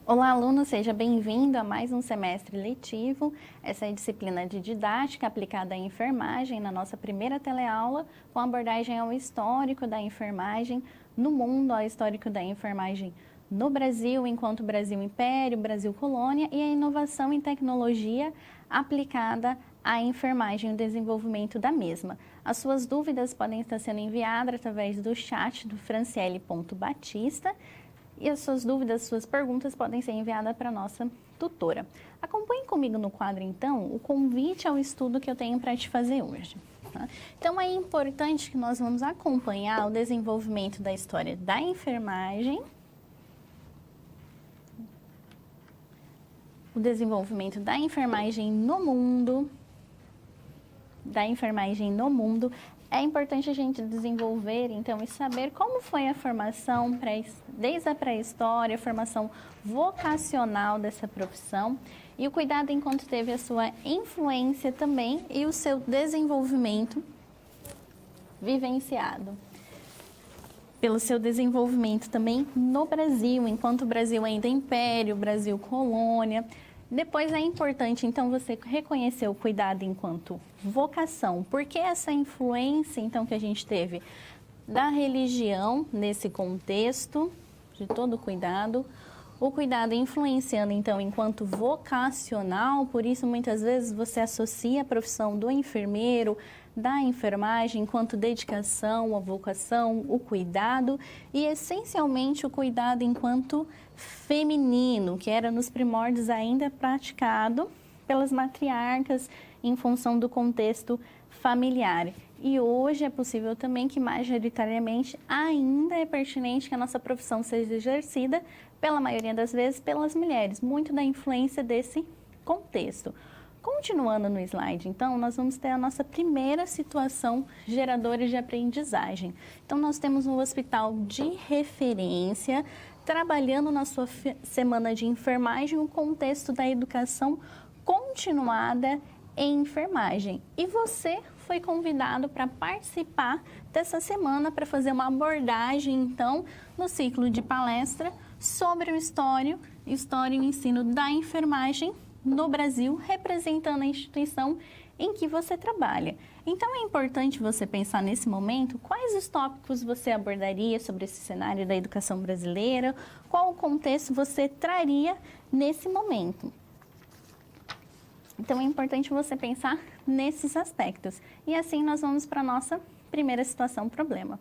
Olá, aluno, seja bem-vindo a mais um semestre letivo. Essa é a disciplina de didática aplicada à enfermagem na nossa primeira teleaula, com abordagem ao histórico da enfermagem no mundo, ao histórico da enfermagem no Brasil, enquanto Brasil Império, Brasil Colônia, e a inovação em tecnologia aplicada à enfermagem e o desenvolvimento da mesma. As suas dúvidas podem estar sendo enviadas através do chat do franciele.batista. E as suas dúvidas, suas perguntas podem ser enviadas para a nossa tutora. Acompanhe comigo no quadro, então, o convite ao estudo que eu tenho para te fazer hoje. Tá? Então, é importante que nós vamos acompanhar o desenvolvimento da história da enfermagem, o desenvolvimento da enfermagem no mundo, É importante a gente desenvolver, então, e saber como foi a formação, desde a pré-história, a formação vocacional dessa profissão e o cuidado enquanto teve a sua influência também e o seu desenvolvimento vivenciado. Pelo seu desenvolvimento também no Brasil, enquanto o Brasil ainda é império, Brasil colônia. Depois é importante, então, você reconhecer o cuidado enquanto vocação. Porque essa influência, então, que a gente teve da religião nesse contexto, de todo cuidado, o cuidado influenciando, então, enquanto vocacional, por isso, muitas vezes, você associa a profissão do enfermeiro, da enfermagem, enquanto dedicação, a vocação, o cuidado e, essencialmente, o cuidado enquanto feminino, que era nos primórdios ainda praticado pelas matriarcas em função do contexto familiar. E hoje é possível também que, majoritariamente, ainda é pertinente que a nossa profissão seja exercida, pela maioria das vezes, pelas mulheres, muito da influência desse contexto. Continuando no slide, então, nós vamos ter a nossa primeira situação geradora de aprendizagem. Então, nós temos um hospital de referência, trabalhando na sua semana de enfermagem, o contexto da educação continuada em enfermagem. E você foi convidado para participar dessa semana para fazer uma abordagem, então, no ciclo de palestra sobre o história e o ensino da enfermagem no Brasil, representando a instituição em que você trabalha. Então, é importante você pensar nesse momento quais os tópicos você abordaria sobre esse cenário da educação brasileira, qual o contexto você traria nesse momento. Então, é importante você pensar nesses aspectos. E assim, nós vamos para a nossa primeira situação problema.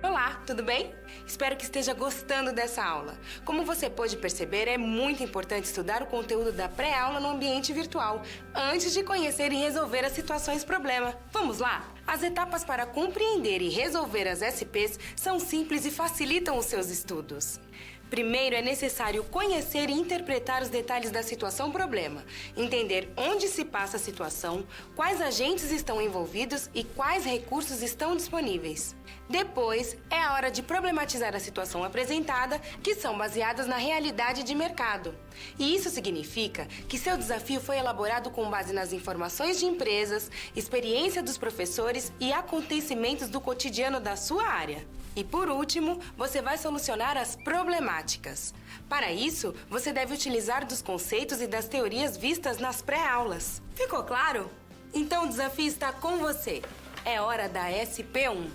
Olá, tudo bem? Espero que esteja gostando dessa aula. Como você pôde perceber, é muito importante estudar o conteúdo da pré-aula no ambiente virtual, antes de conhecer e resolver as situações problema. Vamos lá? As etapas para compreender e resolver as SPs são simples e facilitam os seus estudos. Primeiro, é necessário conhecer e interpretar os detalhes da situação problema, entender onde se passa a situação, quais agentes estão envolvidos e quais recursos estão disponíveis. Depois, é a hora de problematizar a situação apresentada, que são baseadas na realidade de mercado. E isso significa que seu desafio foi elaborado com base nas informações de empresas, experiência dos professores e acontecimentos do cotidiano da sua área. E por último, você vai solucionar as problemáticas. Para isso, você deve utilizar dos conceitos e das teorias vistas nas pré-aulas. Ficou claro? Então o desafio está com você. É hora da SP1.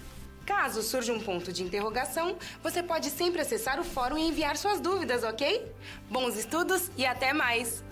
Caso surja um ponto de interrogação, você pode sempre acessar o fórum e enviar suas dúvidas, ok? Bons estudos e até mais!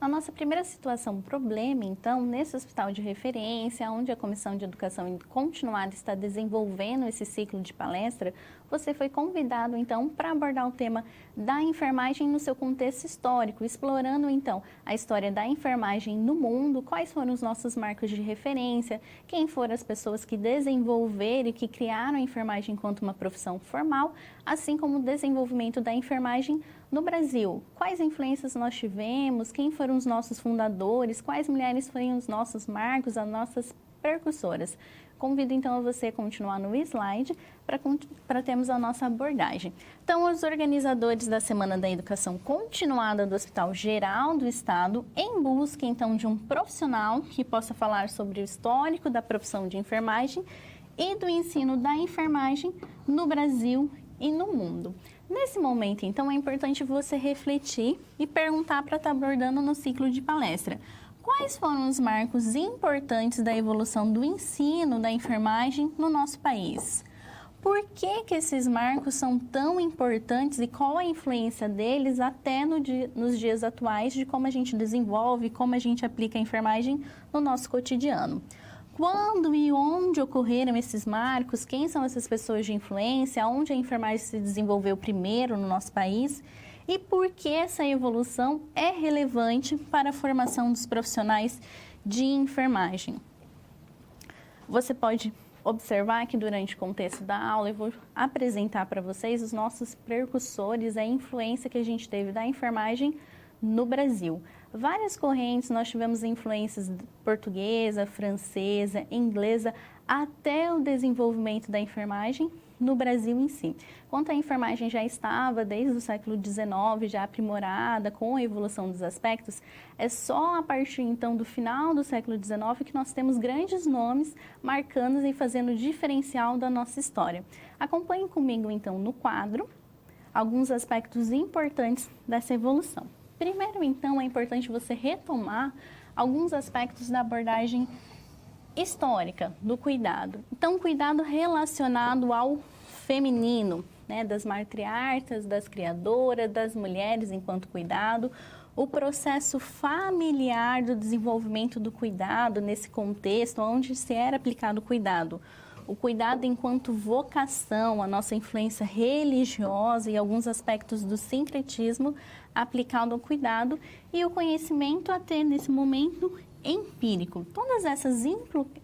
A nossa primeira situação problema, então, nesse hospital de referência, onde a Comissão de Educação Continuada está desenvolvendo esse ciclo de palestra, você foi convidado, então, para abordar o tema da enfermagem no seu contexto histórico, explorando, então, a história da enfermagem no mundo, quais foram os nossos marcos de referência, quem foram as pessoas que desenvolveram e que criaram a enfermagem enquanto uma profissão formal, assim como o desenvolvimento da enfermagem no Brasil. Quais influências nós tivemos, quem foram os nossos fundadores, quais mulheres foram os nossos marcos, as nossas precursoras. Convido então a você continuar no slide para termos a nossa abordagem. Então, os organizadores da Semana da Educação Continuada do Hospital Geral do Estado, em busca então de um profissional que possa falar sobre o histórico da profissão de enfermagem e do ensino da enfermagem no Brasil e no mundo. Nesse momento, então, é importante você refletir e perguntar para estar abordando no ciclo de palestra. Quais foram os marcos importantes da evolução do ensino da enfermagem no nosso país? Por que esses marcos são tão importantes e qual a influência deles até nos dias atuais de como a gente desenvolve, como a gente aplica a enfermagem no nosso cotidiano? Quando e onde ocorreram esses marcos? Quem são essas pessoas de influência? Onde a enfermagem se desenvolveu primeiro no nosso país? E por que essa evolução é relevante para a formação dos profissionais de enfermagem? Você pode observar que durante o contexto da aula eu vou apresentar para vocês os nossos precursores, a influência que a gente teve da enfermagem no Brasil. Várias correntes, nós tivemos influências portuguesa, francesa, inglesa, até o desenvolvimento da enfermagem no Brasil em si. Enquanto a enfermagem já estava desde o século XIX, já aprimorada com a evolução dos aspectos, é só a partir então do final do século XIX que nós temos grandes nomes marcando e fazendo diferencial da nossa história. Acompanhe comigo então no quadro alguns aspectos importantes dessa evolução. Primeiro então é importante você retomar alguns aspectos da abordagem histórica do cuidado. Então, cuidado relacionado ao feminino, né, das matriarcas, das criadoras, das mulheres enquanto cuidado, o processo familiar do desenvolvimento do cuidado nesse contexto onde se era aplicado o cuidado enquanto vocação, a nossa influência religiosa e alguns aspectos do sincretismo aplicado ao cuidado e o conhecimento até nesse momento empírico. Todas essas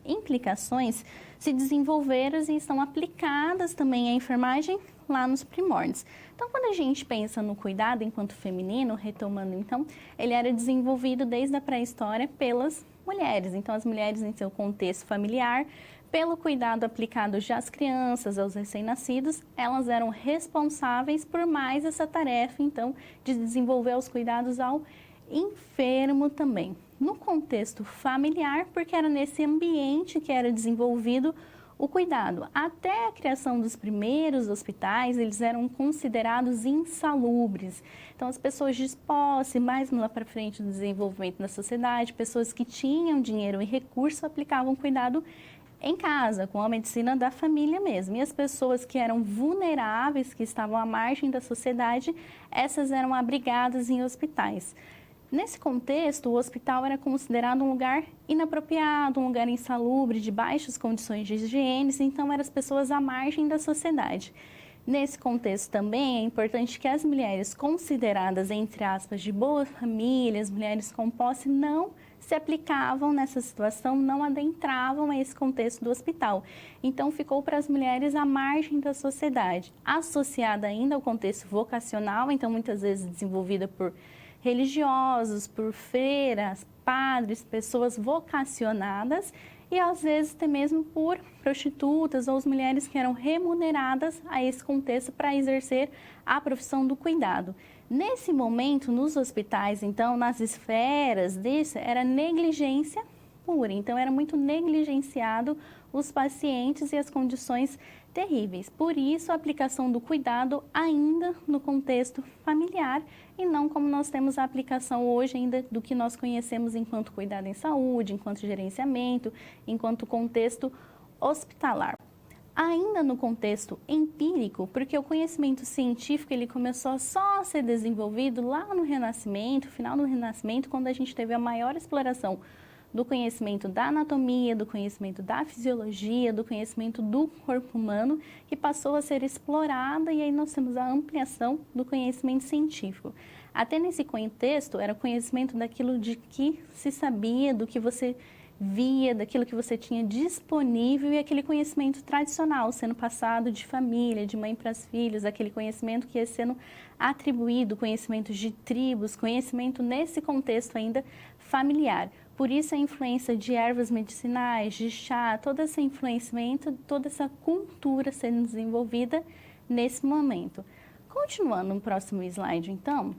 implicações se desenvolveram e estão aplicadas também à enfermagem lá nos primórdios. Então, quando a gente pensa no cuidado enquanto feminino, retomando então, ele era desenvolvido desde a pré-história pelas mulheres. Então, as mulheres em seu contexto familiar, pelo cuidado aplicado já às crianças, aos recém-nascidos, elas eram responsáveis por mais essa tarefa, então, de desenvolver os cuidados ao enfermo também. No contexto familiar, porque era nesse ambiente que era desenvolvido o cuidado. Até a criação dos primeiros hospitais, eles eram considerados insalubres. Então, as pessoas de posse, mais lá para frente do desenvolvimento da sociedade, pessoas que tinham dinheiro e recurso, aplicavam cuidado em casa, com a medicina da família mesmo. E as pessoas que eram vulneráveis, que estavam à margem da sociedade, essas eram abrigadas em hospitais. Nesse contexto, o hospital era considerado um lugar inapropriado, um lugar insalubre, de baixas condições de higiene, então eram as pessoas à margem da sociedade. Nesse contexto também é importante que as mulheres consideradas, entre aspas, de boas famílias, mulheres com posse, não se aplicavam nessa situação, não adentravam a esse contexto do hospital. Então, ficou para as mulheres à margem da sociedade, associada ainda ao contexto vocacional, então muitas vezes desenvolvida por religiosos, por freiras, padres, pessoas vocacionadas e às vezes até mesmo por prostitutas ou as mulheres que eram remuneradas a esse contexto para exercer a profissão do cuidado. Nesse momento, nos hospitais, então, nas esferas disso, era negligência pura. Então, era muito negligenciado os pacientes e as condições terríveis. Por isso, a aplicação do cuidado ainda no contexto familiar e não como nós temos a aplicação hoje ainda do que nós conhecemos enquanto cuidado em saúde, enquanto gerenciamento, enquanto contexto hospitalar. Ainda no contexto empírico, porque o conhecimento científico ele começou só a ser desenvolvido lá no Renascimento, final do Renascimento, quando a gente teve a maior exploração do conhecimento da anatomia, do conhecimento da fisiologia, do conhecimento do corpo humano, que passou a ser explorada e aí nós temos a ampliação do conhecimento científico. Até nesse contexto, era conhecimento daquilo de que se sabia, do que você via, daquilo que você tinha disponível e aquele conhecimento tradicional sendo passado de família, de mãe para os filhos, aquele conhecimento que ia sendo atribuído, conhecimentos de tribos, conhecimento nesse contexto ainda familiar. Por isso a influência de ervas medicinais, de chá, todo esse influenciamento, toda essa cultura sendo desenvolvida nesse momento. Continuando no próximo slide, então,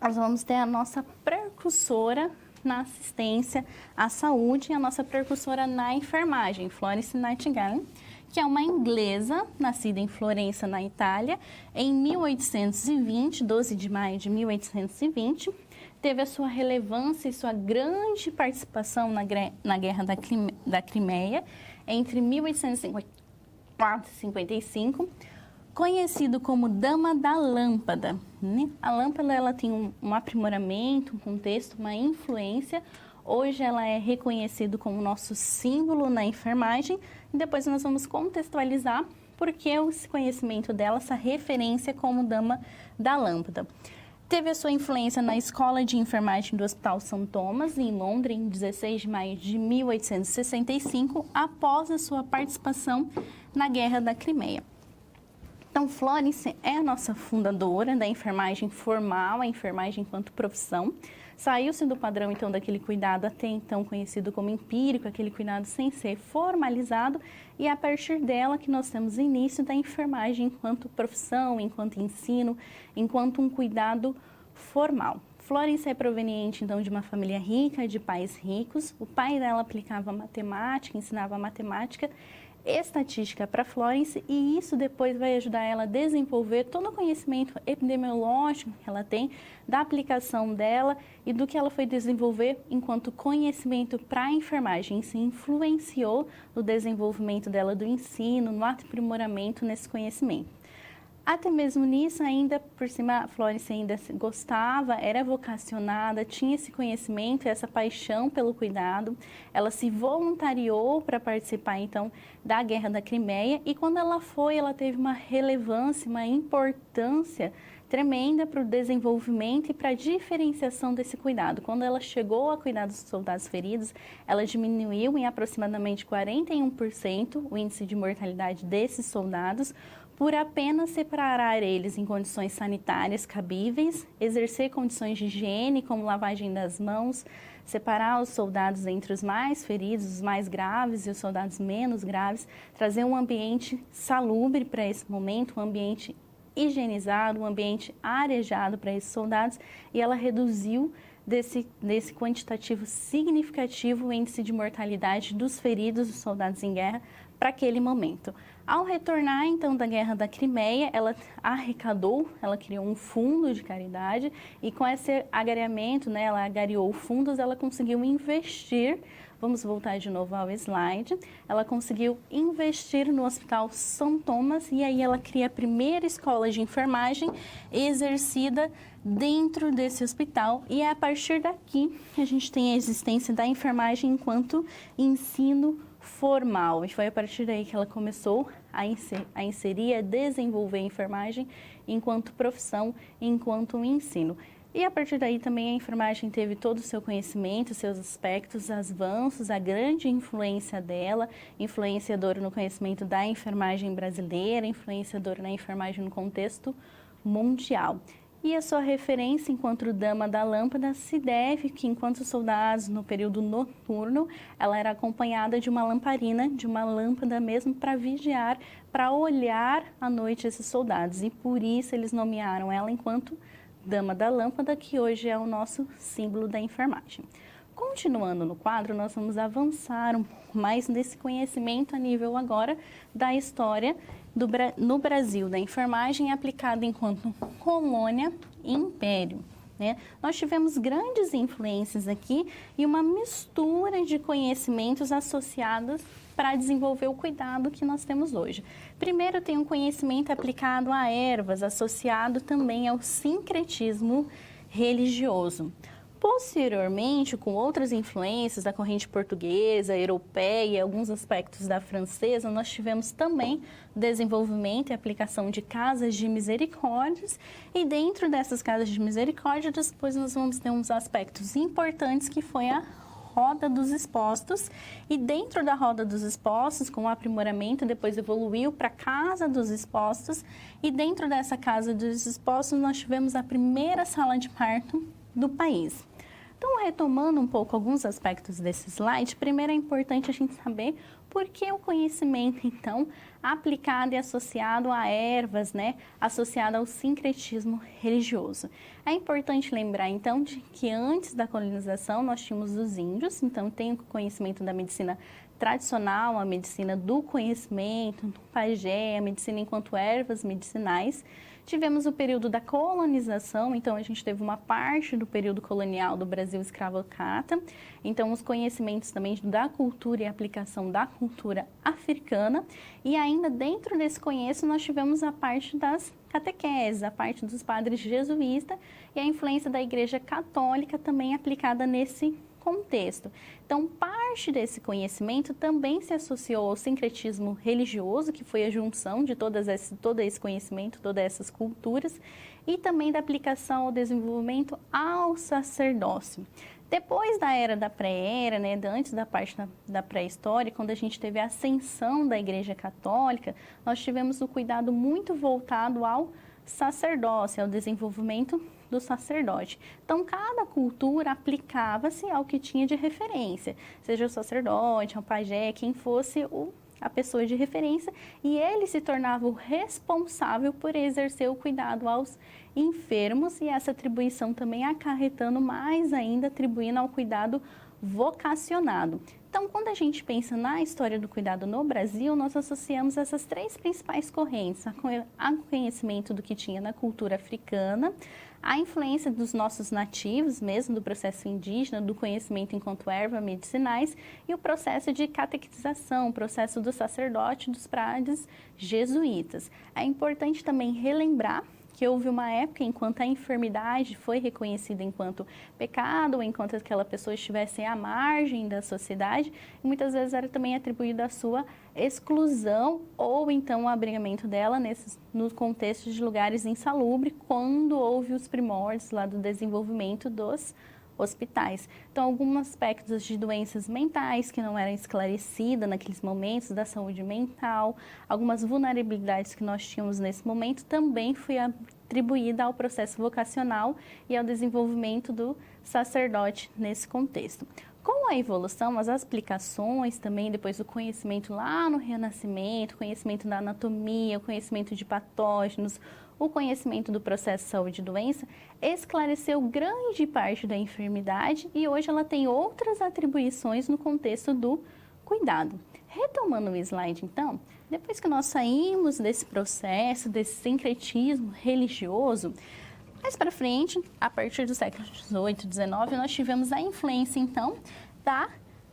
nós vamos ter a nossa precursora na assistência à saúde e a nossa precursora na enfermagem, Florence Nightingale, que é uma inglesa, nascida em Florença, na Itália, em 1820, 12 de maio de 1820, teve a sua relevância e sua grande participação na Guerra da Crimeia, entre 1854 e 1855, conhecido como Dama da Lâmpada, né? A lâmpada ela tem um aprimoramento, um contexto, uma influência. Hoje ela é reconhecida como nosso símbolo na enfermagem e depois nós vamos contextualizar porque esse conhecimento dela, essa referência como Dama da Lâmpada. Teve a sua influência na Escola de Enfermagem do Hospital São Thomas, em Londres, em 16 de maio de 1865, após a sua participação na Guerra da Crimeia. Então, Florence é a nossa fundadora da enfermagem formal, a enfermagem enquanto profissão. Saiu-se do padrão, então, daquele cuidado até então conhecido como empírico, aquele cuidado sem ser formalizado, e é a partir dela que nós temos o início da enfermagem enquanto profissão, enquanto ensino, enquanto um cuidado formal. Florence é proveniente, então, de uma família rica, de pais ricos. O pai dela aplicava matemática, ensinava matemática, estatística para Florence, e isso depois vai ajudar ela a desenvolver todo o conhecimento epidemiológico que ela tem, da aplicação dela e do que ela foi desenvolver enquanto conhecimento para a enfermagem. Isso influenciou no desenvolvimento dela do ensino, no aprimoramento nesse conhecimento. Até mesmo nisso, ainda por cima, a Florence ainda gostava, era vocacionada, tinha esse conhecimento, essa paixão pelo cuidado. Ela se voluntariou para participar, então, da Guerra da Crimeia. E quando ela foi, ela teve uma relevância, uma importância tremenda para o desenvolvimento e para a diferenciação desse cuidado. Quando ela chegou a cuidar dos soldados feridos, ela diminuiu em aproximadamente 41% o índice de mortalidade desses soldados, por apenas separar eles em condições sanitárias cabíveis, exercer condições de higiene, como lavagem das mãos, separar os soldados entre os mais feridos, os mais graves e os soldados menos graves, trazer um ambiente salubre para esse momento, um ambiente higienizado, um ambiente arejado para esses soldados, e ela reduziu desse quantitativo significativo o índice de mortalidade dos feridos, dos soldados em guerra, para aquele momento. Ao retornar, então, da Guerra da Crimeia, ela arrecadou, ela criou um fundo de caridade e com esse agariamento, né, ela agariou fundos, ela conseguiu investir, vamos voltar de novo ao slide, ela conseguiu investir no Hospital São Thomas e aí ela cria a primeira escola de enfermagem exercida dentro desse hospital, e é a partir daqui que a gente tem a existência da enfermagem enquanto ensino formal. E foi a partir daí que ela começou a inserir, a desenvolver a enfermagem enquanto profissão, enquanto ensino. E a partir daí também a enfermagem teve todo o seu conhecimento, seus aspectos, avanços, a grande influência dela, influenciadora no conhecimento da enfermagem brasileira, influenciadora na enfermagem no contexto mundial. E a sua referência enquanto Dama da Lâmpada se deve que, enquanto soldados, no período noturno, ela era acompanhada de uma lamparina, de uma lâmpada mesmo, para vigiar, para olhar à noite esses soldados. E por isso eles nomearam ela enquanto Dama da Lâmpada, que hoje é o nosso símbolo da enfermagem. Continuando no quadro, nós vamos avançar um pouco mais nesse conhecimento a nível agora da história no Brasil, da enfermagem aplicada enquanto colônia e império, né? Nós tivemos grandes influências aqui e uma mistura de conhecimentos associados para desenvolver o cuidado que nós temos hoje. Primeiro, tem um conhecimento aplicado a ervas, associado também ao sincretismo religioso. Posteriormente, com outras influências da corrente portuguesa, europeia e alguns aspectos da francesa, nós tivemos também desenvolvimento e aplicação de casas de misericórdias, e dentro dessas casas de misericórdia, depois nós vamos ter uns aspectos importantes que foi a Roda dos Expostos, e dentro da Roda dos Expostos, com o aprimoramento, depois evoluiu para a Casa dos Expostos, e dentro dessa Casa dos Expostos nós tivemos a primeira sala de parto do país. Então, retomando um pouco alguns aspectos desse slide, primeiro é importante a gente saber por que o conhecimento, então, aplicado e associado a ervas, né, associado ao sincretismo religioso. É importante lembrar, então, de que antes da colonização nós tínhamos os índios, então tem o conhecimento da medicina tradicional, a medicina do conhecimento, do pajé, a medicina enquanto ervas medicinais. Tivemos o período da colonização, então a gente teve uma parte do período colonial do Brasil escravocrata, então os conhecimentos também da cultura e aplicação da cultura africana, e ainda dentro desse conhecimento nós tivemos a parte das catequeses, a parte dos padres jesuítas e a influência da Igreja Católica também aplicada nesse contexto. Então, parte desse conhecimento também se associou ao sincretismo religioso, que foi a junção de todo esse conhecimento, todas essas culturas, e também da aplicação ao desenvolvimento ao sacerdócio. Depois da era da pré-era, né, antes da parte da pré-história, quando a gente teve a ascensão da Igreja Católica, nós tivemos o cuidado muito voltado ao sacerdócio, ao desenvolvimento do sacerdote. Então, cada cultura aplicava-se ao que tinha de referência, seja o sacerdote, o pajé, quem fosse a pessoa de referência, e ele se tornava o responsável por exercer o cuidado aos enfermos, e essa atribuição também acarretando mais ainda, atribuindo ao cuidado vocacionado. Então, quando a gente pensa na história do cuidado no Brasil, nós associamos essas três principais correntes: a conhecimento do que tinha na cultura africana, a influência dos nossos nativos, mesmo do processo indígena, do conhecimento enquanto erva medicinais, e o processo de catequização, o processo do sacerdote, dos padres jesuítas. É importante também relembrar que houve uma época enquanto a enfermidade foi reconhecida enquanto pecado, ou enquanto aquela pessoa estivesse à margem da sociedade, e muitas vezes era também atribuída a sua exclusão ou então o abrigamento dela no contexto de lugares insalubres, quando houve os primórdios lá do desenvolvimento dos hospitais. Então, alguns aspectos de doenças mentais que não eram esclarecidas naqueles momentos, da saúde mental, algumas vulnerabilidades que nós tínhamos nesse momento, também foi atribuída ao processo vocacional e ao desenvolvimento do sacerdote nesse contexto. Com a evolução, as aplicações também, depois do conhecimento lá no Renascimento, conhecimento da anatomia, o conhecimento de patógenos, o conhecimento do processo de saúde e doença, esclareceu grande parte da enfermidade e hoje ela tem outras atribuições no contexto do cuidado. Retomando o slide, então, depois que nós saímos desse processo, desse sincretismo religioso, mais para frente, a partir do século XVIII, XIX, nós tivemos a influência, então, da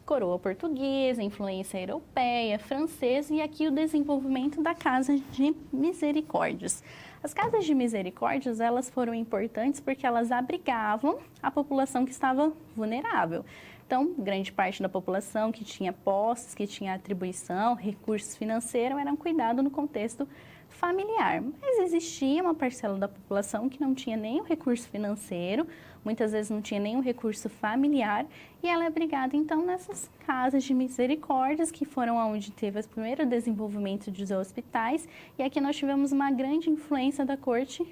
coroa portuguesa, influência europeia, francesa e aqui o desenvolvimento da Casa de Misericórdias. As Casas de Misericórdias, elas foram importantes porque elas abrigavam a população que estava vulnerável. Então, grande parte da população que tinha posses, que tinha atribuição, recursos financeiros, eram cuidados no contexto familiar. Mas existia uma parcela da população que não tinha nem o recurso financeiro, muitas vezes não tinha nem o recurso familiar, e ela é abrigada, então, nessas casas de misericórdias, que foram onde teve o primeiro desenvolvimento dos hospitais, e aqui nós tivemos uma grande influência da corte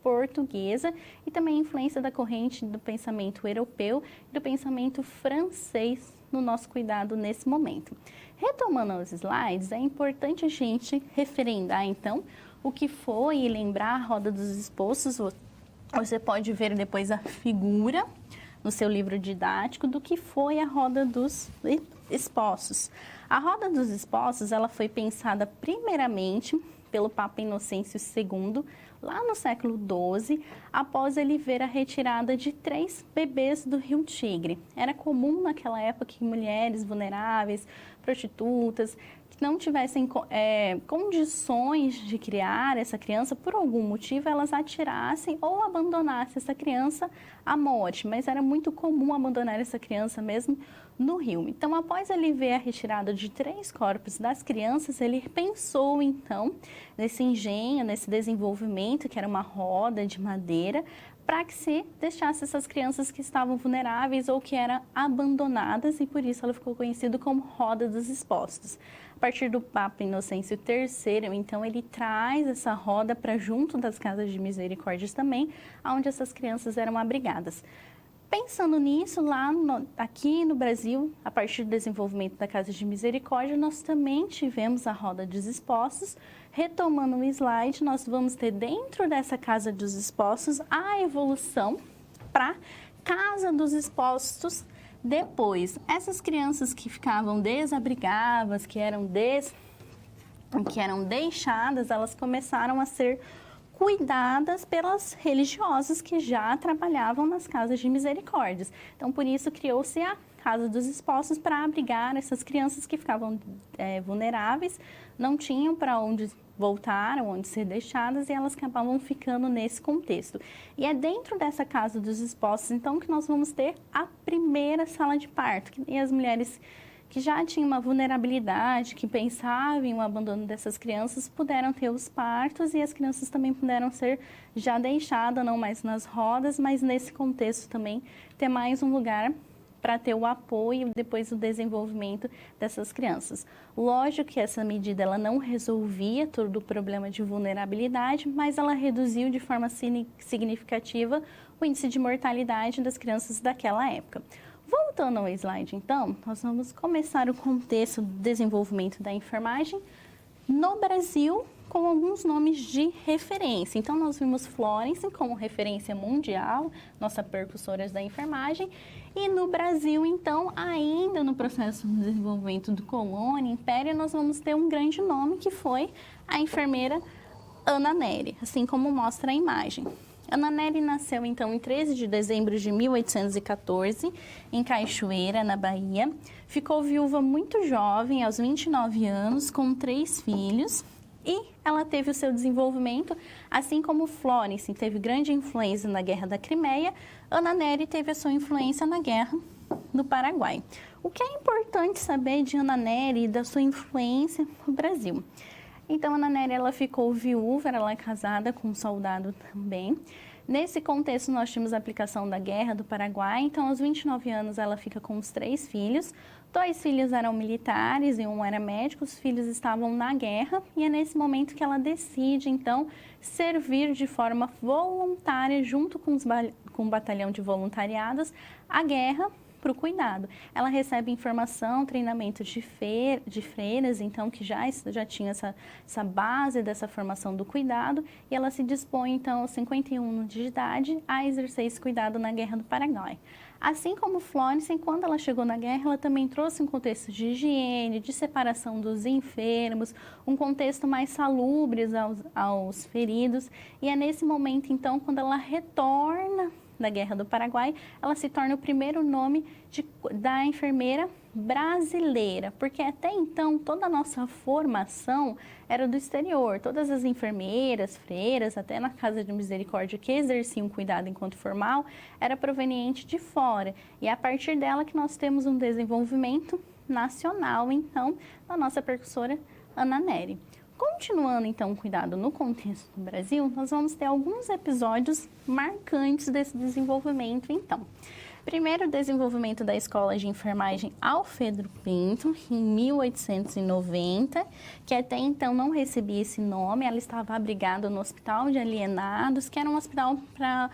portuguesa e também influência da corrente do pensamento europeu e do pensamento francês no nosso cuidado nesse momento. Retomando os slides, é importante a gente referendar, então, o que foi e lembrar a Roda dos Expostos. Você pode ver depois a figura no seu livro didático do que foi a Roda dos Expostos. A Roda dos Expostos, ela foi pensada primeiramente pelo Papa Inocêncio II, lá no século XII, após ele ver a retirada de 3 bebês do Rio Tigre. Era comum naquela época que mulheres vulneráveis, prostitutas, que não tivessem condições de criar essa criança, por algum motivo, elas atirassem ou abandonassem essa criança à morte. Mas era muito comum abandonar essa criança mesmo no rio. Então, após ele ver a retirada de 3 corpos das crianças, ele pensou, então, nesse engenho, nesse desenvolvimento desenvolvimento, que era uma roda de madeira, para que se deixasse essas crianças que estavam vulneráveis ou que eram abandonadas, e por isso ela ficou conhecida como Roda dos Expostos. A partir do Papa Inocêncio III, então, ele traz essa roda para junto das casas de misericórdias também, onde essas crianças eram abrigadas. Pensando nisso, aqui no Brasil, a partir do desenvolvimento da Casa de Misericórdia, nós também tivemos a Roda dos Expostos. Retomando o slide, nós vamos ter dentro dessa Casa dos Expostos a evolução para Casa dos Expostos depois. Essas crianças que ficavam desabrigadas, que eram deixadas, elas começaram a ser cuidadas pelas religiosas que já trabalhavam nas casas de misericórdias. Então, por isso, criou-se a Casa dos Expostos para abrigar essas crianças que ficavam vulneráveis, não tinham para onde voltar, onde ser deixadas, e elas acabavam ficando nesse contexto. E é dentro dessa Casa dos Expostos, então, que nós vamos ter a primeira sala de parto, e as mulheres que já tinham uma vulnerabilidade, que pensavam em um abandono dessas crianças, puderam ter os partos, e as crianças também puderam ser já deixadas, não mais nas rodas, mas nesse contexto também ter mais um lugar para ter o apoio depois do desenvolvimento dessas crianças. Lógico que essa medida ela não resolvia todo o problema de vulnerabilidade, mas ela reduziu de forma significativa o índice de mortalidade das crianças daquela época. Voltando ao slide, então, nós vamos começar o contexto do desenvolvimento da enfermagem no Brasil com alguns nomes de referência. Então, nós vimos Florence como referência mundial, nossa percussora da enfermagem, e no Brasil, então, ainda no processo de desenvolvimento do Colônia, Império, nós vamos ter um grande nome que foi a enfermeira Ana Nery, assim como mostra a imagem. Ana Nery nasceu, então, em 13 de dezembro de 1814, em Cachoeira, na Bahia. Ficou viúva muito jovem, aos 29 anos, com 3 filhos. E ela teve o seu desenvolvimento, assim como Florence teve grande influência na Guerra da Crimeia, Ana Nery teve a sua influência na Guerra do Paraguai. O que é importante saber de Ana Nery e da sua influência no Brasil? Então, Ana Nery, ela ficou viúva, ela é casada com um soldado também. Nesse contexto, nós tínhamos a aplicação da Guerra do Paraguai. Então, aos 29 anos, ela fica com os 3 filhos. 2 filhos eram militares e um era médico. Os filhos estavam na guerra. E é nesse momento que ela decide, então, servir de forma voluntária, junto com o batalhão de voluntariados, a guerra para o cuidado. Ela recebe informação, treinamento de freiras, então, que já tinha essa base dessa formação do cuidado, e ela se dispõe, então, aos 51 anos de idade, a exercer esse cuidado na Guerra do Paraguai. Assim como Florence, quando ela chegou na guerra, ela também trouxe um contexto de higiene, de separação dos enfermos, um contexto mais salubre aos feridos, e é nesse momento, então, quando ela retorna da Guerra do Paraguai, ela se torna o primeiro nome da enfermeira brasileira, porque até então toda a nossa formação era do exterior, todas as enfermeiras, freiras, até na Casa de Misericórdia que exerciam cuidado enquanto formal, era proveniente de fora, e é a partir dela que nós temos um desenvolvimento nacional, então, da nossa percussora Ana Nery. Continuando, então, o cuidado no contexto do Brasil, nós vamos ter alguns episódios marcantes desse desenvolvimento, então. Primeiro, o desenvolvimento da Escola de Enfermagem Alfredo Pinto, em 1890, que até então não recebia esse nome, ela estava abrigada no Hospital de Alienados, que era um hospital para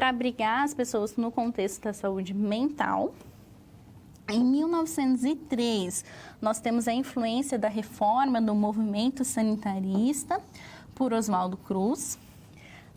abrigar as pessoas no contexto da saúde mental. Em 1903, nós temos a influência da reforma do movimento sanitarista por Oswaldo Cruz.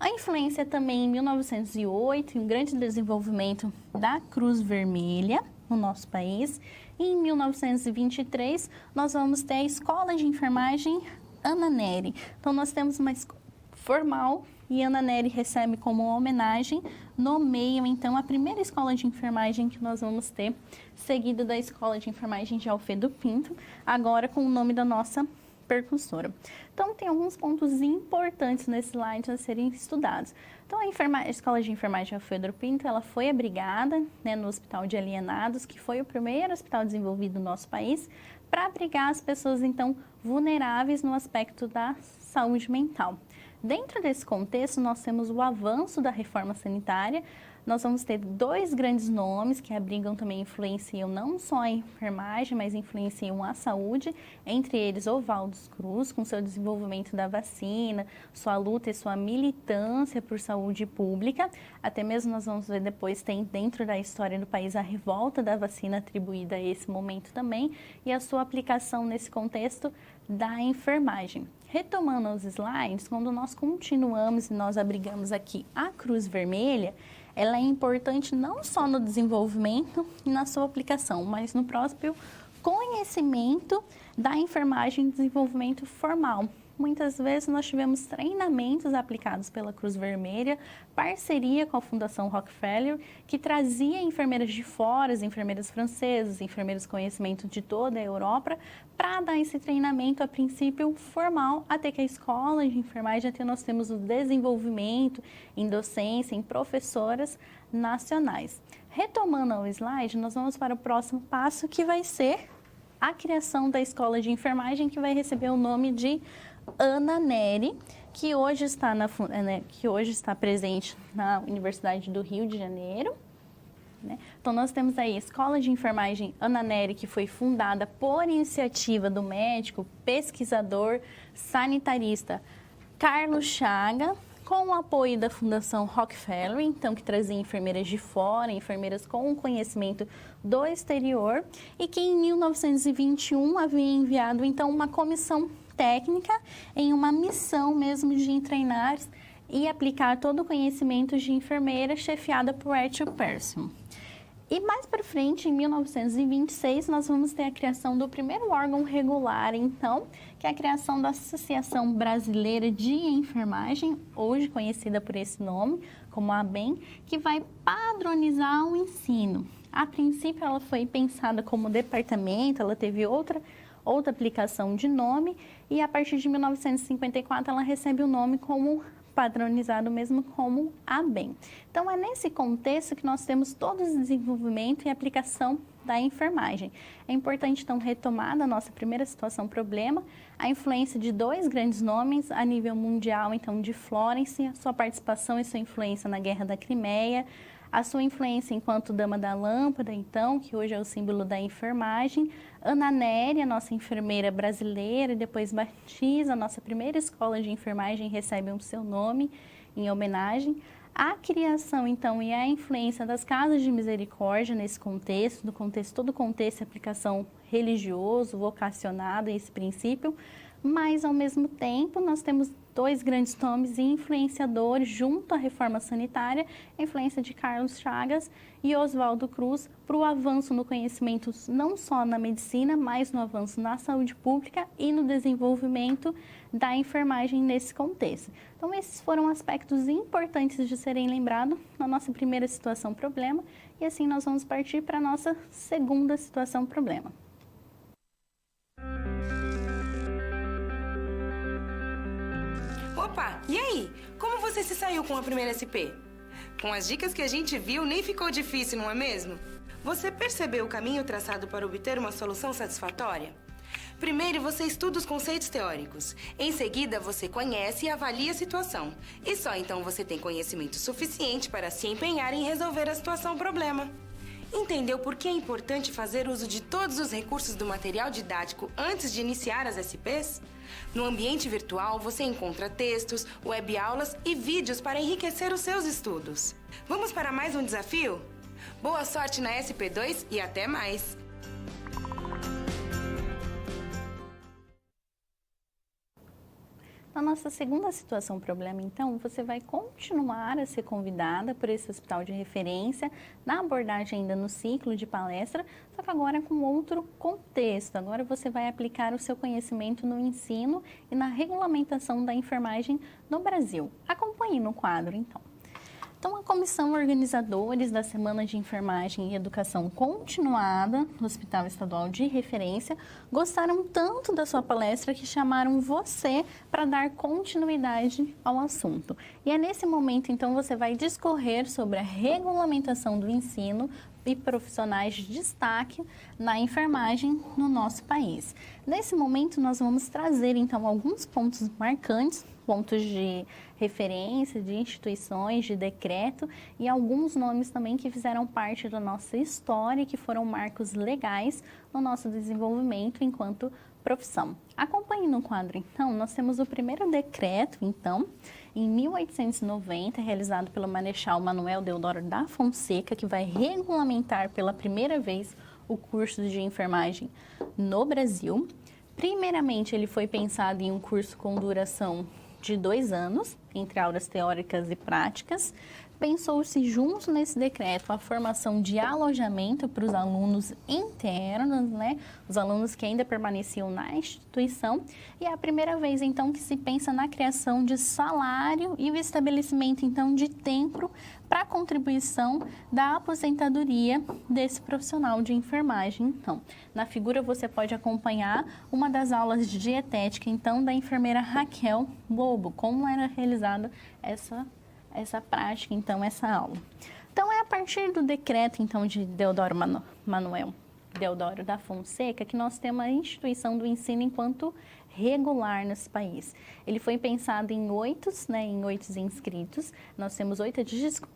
A influência também em 1908, um grande desenvolvimento da Cruz Vermelha no nosso país. E em 1923, nós vamos ter a Escola de Enfermagem Ana Nery. Então, nós temos uma escola formal e Ana Nery recebe como homenagem no meio, então, a primeira escola de enfermagem que nós vamos ter, seguida da Escola de Enfermagem de Alfredo Pinto, agora com o nome da nossa percussora. Então, tem alguns pontos importantes nesse slide a serem estudados. Então, a Escola de Enfermagem Alfredo Pinto, ela foi abrigada, né, no Hospital de Alienados, que foi o primeiro hospital desenvolvido no nosso país, para abrigar as pessoas, então, vulneráveis no aspecto da saúde mental. Dentro desse contexto, nós temos o avanço da reforma sanitária. Nós vamos ter dois grandes nomes que abrigam também, influenciam não só a enfermagem, mas influenciam a saúde, entre eles Oswaldo Cruz, com seu desenvolvimento da vacina, sua luta e sua militância por saúde pública. Até mesmo nós vamos ver depois, tem dentro da história do país a revolta da vacina atribuída a esse momento também e a sua aplicação nesse contexto da enfermagem. Retomando os slides, quando nós continuamos e nós abrigamos aqui a Cruz Vermelha, ela é importante não só no desenvolvimento e na sua aplicação, mas no próprio conhecimento da enfermagem e desenvolvimento formal. Muitas vezes nós tivemos treinamentos aplicados pela Cruz Vermelha, parceria com a Fundação Rockefeller, que trazia enfermeiras de fora, as enfermeiras francesas, enfermeiros com conhecimento de toda a Europa, para dar esse treinamento a princípio formal, até que a escola de enfermagem, até nós temos o desenvolvimento em docência, em professoras nacionais. Retomando o slide, nós vamos para o próximo passo, que vai ser a criação da escola de enfermagem, que vai receber o nome de Ana Nery, que hoje está presente na Universidade do Rio de Janeiro. Então, nós temos aí a Escola de Enfermagem Ana Nery, que foi fundada por iniciativa do médico, pesquisador, sanitarista Carlos Chaga, com o apoio da Fundação Rockefeller, então, que trazia enfermeiras de fora, enfermeiras com conhecimento do exterior, e que em 1921 havia enviado, então, uma comissão técnica em uma missão mesmo de treinar e aplicar todo o conhecimento de enfermeira, chefiada por Arthur Percy. E mais para frente, em 1926, nós vamos ter a criação do primeiro órgão regular, então, que é a criação da Associação Brasileira de Enfermagem, hoje conhecida por esse nome, como a ABEM, que vai padronizar o ensino. A princípio, ela foi pensada como departamento, ela teve outra aplicação de nome, e a partir de 1954 ela recebe o nome como padronizado mesmo como ABEM. Então, é nesse contexto que nós temos todo o desenvolvimento e aplicação da enfermagem. É importante, então, retomar da nossa primeira situação problema, a influência de dois grandes nomes a nível mundial, então, de Florence, a sua participação e sua influência na Guerra da Crimeia, a sua influência enquanto Dama da Lâmpada, então, que hoje é o símbolo da enfermagem, Ana Nery, a nossa enfermeira brasileira, e depois batiza a nossa primeira escola de enfermagem, recebe o seu nome em homenagem. A criação, então, e a influência das casas de misericórdia nesse contexto, todo o contexto e aplicação religioso, vocacionado a esse princípio, mas, ao mesmo tempo, nós temos dois grandes nomes e influenciadores junto à reforma sanitária, a influência de Carlos Chagas e Oswaldo Cruz, para o avanço no conhecimento não só na medicina, mas no avanço na saúde pública e no desenvolvimento da enfermagem nesse contexto. Então, esses foram aspectos importantes de serem lembrados na nossa primeira situação problema, e assim nós vamos partir para a nossa segunda situação problema. Opa, e aí? Como você se saiu com a primeira SP? Com as dicas que a gente viu, nem ficou difícil, não é mesmo? Você percebeu o caminho traçado para obter uma solução satisfatória? Primeiro, você estuda os conceitos teóricos. Em seguida, você conhece e avalia a situação. E só então você tem conhecimento suficiente para se empenhar em resolver a situação-problema. Entendeu por que é importante fazer uso de todos os recursos do material didático antes de iniciar as SPs? No ambiente virtual, você encontra textos, web-aulas e vídeos para enriquecer os seus estudos. Vamos para mais um desafio? Boa sorte na SP2 e até mais! Na nossa segunda situação problema, então, você vai continuar a ser convidada por esse hospital de referência na abordagem ainda no ciclo de palestra, só que agora com outro contexto. Agora você vai aplicar o seu conhecimento no ensino e na regulamentação da enfermagem no Brasil. Acompanhe no quadro, então. Então, a comissão organizadores da Semana de Enfermagem e Educação Continuada do Hospital Estadual de Referência gostaram tanto da sua palestra que chamaram você para dar continuidade ao assunto. E é nesse momento, então, você vai discorrer sobre a regulamentação do ensino e profissionais de destaque na enfermagem no nosso país. Nesse momento, nós vamos trazer, então, alguns pontos marcantes pontos de referência, de instituições, de decreto e alguns nomes também que fizeram parte da nossa história e que foram marcos legais no nosso desenvolvimento enquanto profissão. Acompanhe no quadro, então, nós temos o primeiro decreto, então, em 1890, realizado pelo Marechal Manoel Deodoro da Fonseca, que vai regulamentar pela primeira vez o curso de enfermagem no Brasil. Primeiramente, ele foi pensado em um curso com duração de 2 anos, entre aulas teóricas e práticas. Pensou-se junto nesse decreto a formação de alojamento para os alunos internos, né? Os alunos que ainda permaneciam na instituição. E é a primeira vez, então, que se pensa na criação de salário e o estabelecimento, então, de tempo para a contribuição da aposentadoria desse profissional de enfermagem. Então, na figura você pode acompanhar uma das aulas de dietética, então, da enfermeira Raquel Bobo, como era realizada essa prática, então, essa aula. Então, é a partir do decreto, então, de Deodoro Manoel Deodoro da Fonseca que nós temos a instituição do ensino enquanto regular nesse país. Ele foi pensado em 8 inscritos. Nós temos 8 à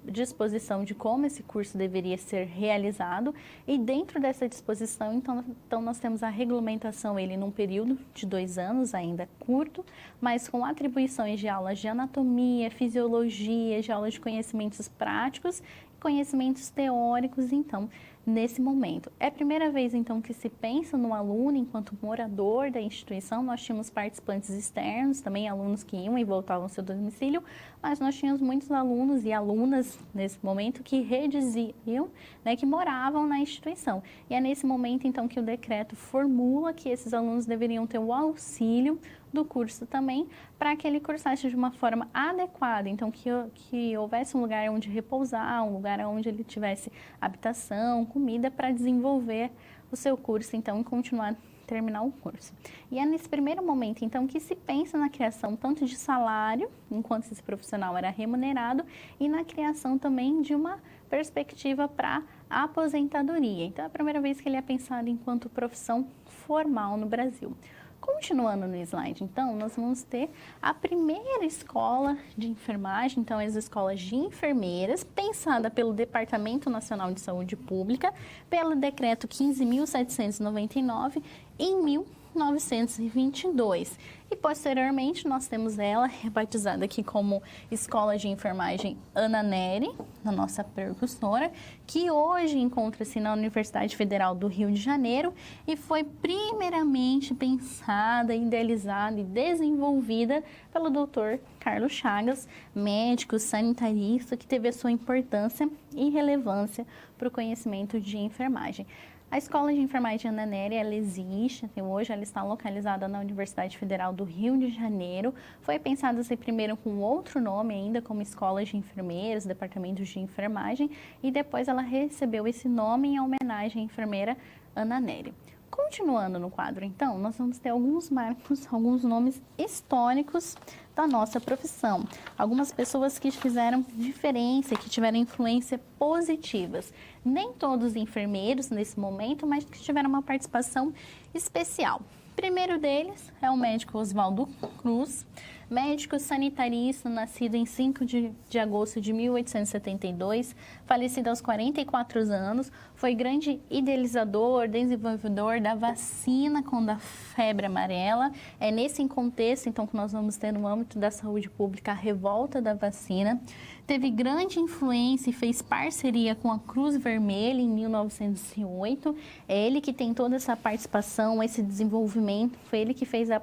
disposição de como esse curso deveria ser realizado e dentro dessa disposição, então nós temos a regulamentação, ele num período de 2 anos, ainda curto, mas com atribuições de aulas de anatomia, fisiologia, de aulas de conhecimentos práticos, conhecimentos teóricos, então, nesse momento. É a primeira vez, então, que se pensa no aluno enquanto morador da instituição. Nós tínhamos participantes externos, também alunos que iam e voltavam ao seu domicílio, mas nós tínhamos muitos alunos e alunas, nesse momento, que residiam, né, que moravam na instituição. E é nesse momento, então, que o decreto formula que esses alunos deveriam ter o auxílio do curso também, para que ele cursasse de uma forma adequada, então que houvesse um lugar onde repousar, um lugar onde ele tivesse habitação, comida para desenvolver o seu curso, então, e continuar terminar o curso. E é nesse primeiro momento, então, que se pensa na criação tanto de salário, enquanto esse profissional era remunerado, e na criação também de uma perspectiva para a aposentadoria. Então, é a primeira vez que ele é pensado enquanto profissão formal no Brasil. Continuando no slide, então, nós vamos ter a primeira escola de enfermagem, então, as escolas de enfermeiras, pensada pelo Departamento Nacional de Saúde Pública, pelo Decreto 15.799, em 1922. E, posteriormente, nós temos ela rebatizada aqui como Escola de Enfermagem Ana Nery, a nossa precursora, que hoje encontra-se na Universidade Federal do Rio de Janeiro e foi primeiramente pensada, idealizada e desenvolvida pelo Dr. Carlos Chagas, médico sanitarista, que teve a sua importância e relevância para o conhecimento de enfermagem. A Escola de Enfermagem Ana Nery, ela existe até hoje, ela está localizada na Universidade Federal do Rio de Janeiro. Foi pensada assim, primeiro com outro nome ainda, como Escola de Enfermeiras, Departamentos de Enfermagem, e depois ela recebeu esse nome em homenagem à enfermeira Ana Nery. Continuando no quadro, então, nós vamos ter alguns marcos, alguns nomes históricos da nossa profissão. Algumas pessoas que fizeram diferença, que tiveram influência positivas. Nem todos enfermeiros nesse momento, mas que tiveram uma participação especial. O primeiro deles é o médico Oswaldo Cruz, médico sanitarista, nascido em 5 de agosto de 1872, falecido aos 44 anos, foi grande idealizador, desenvolvedor da vacina contra a febre amarela. É nesse contexto, então, que nós vamos ter no âmbito da saúde pública a revolta da vacina. Teve grande influência e fez parceria com a Cruz Vermelha em 1908. É ele que tem toda essa participação, esse desenvolvimento, foi ele que fez a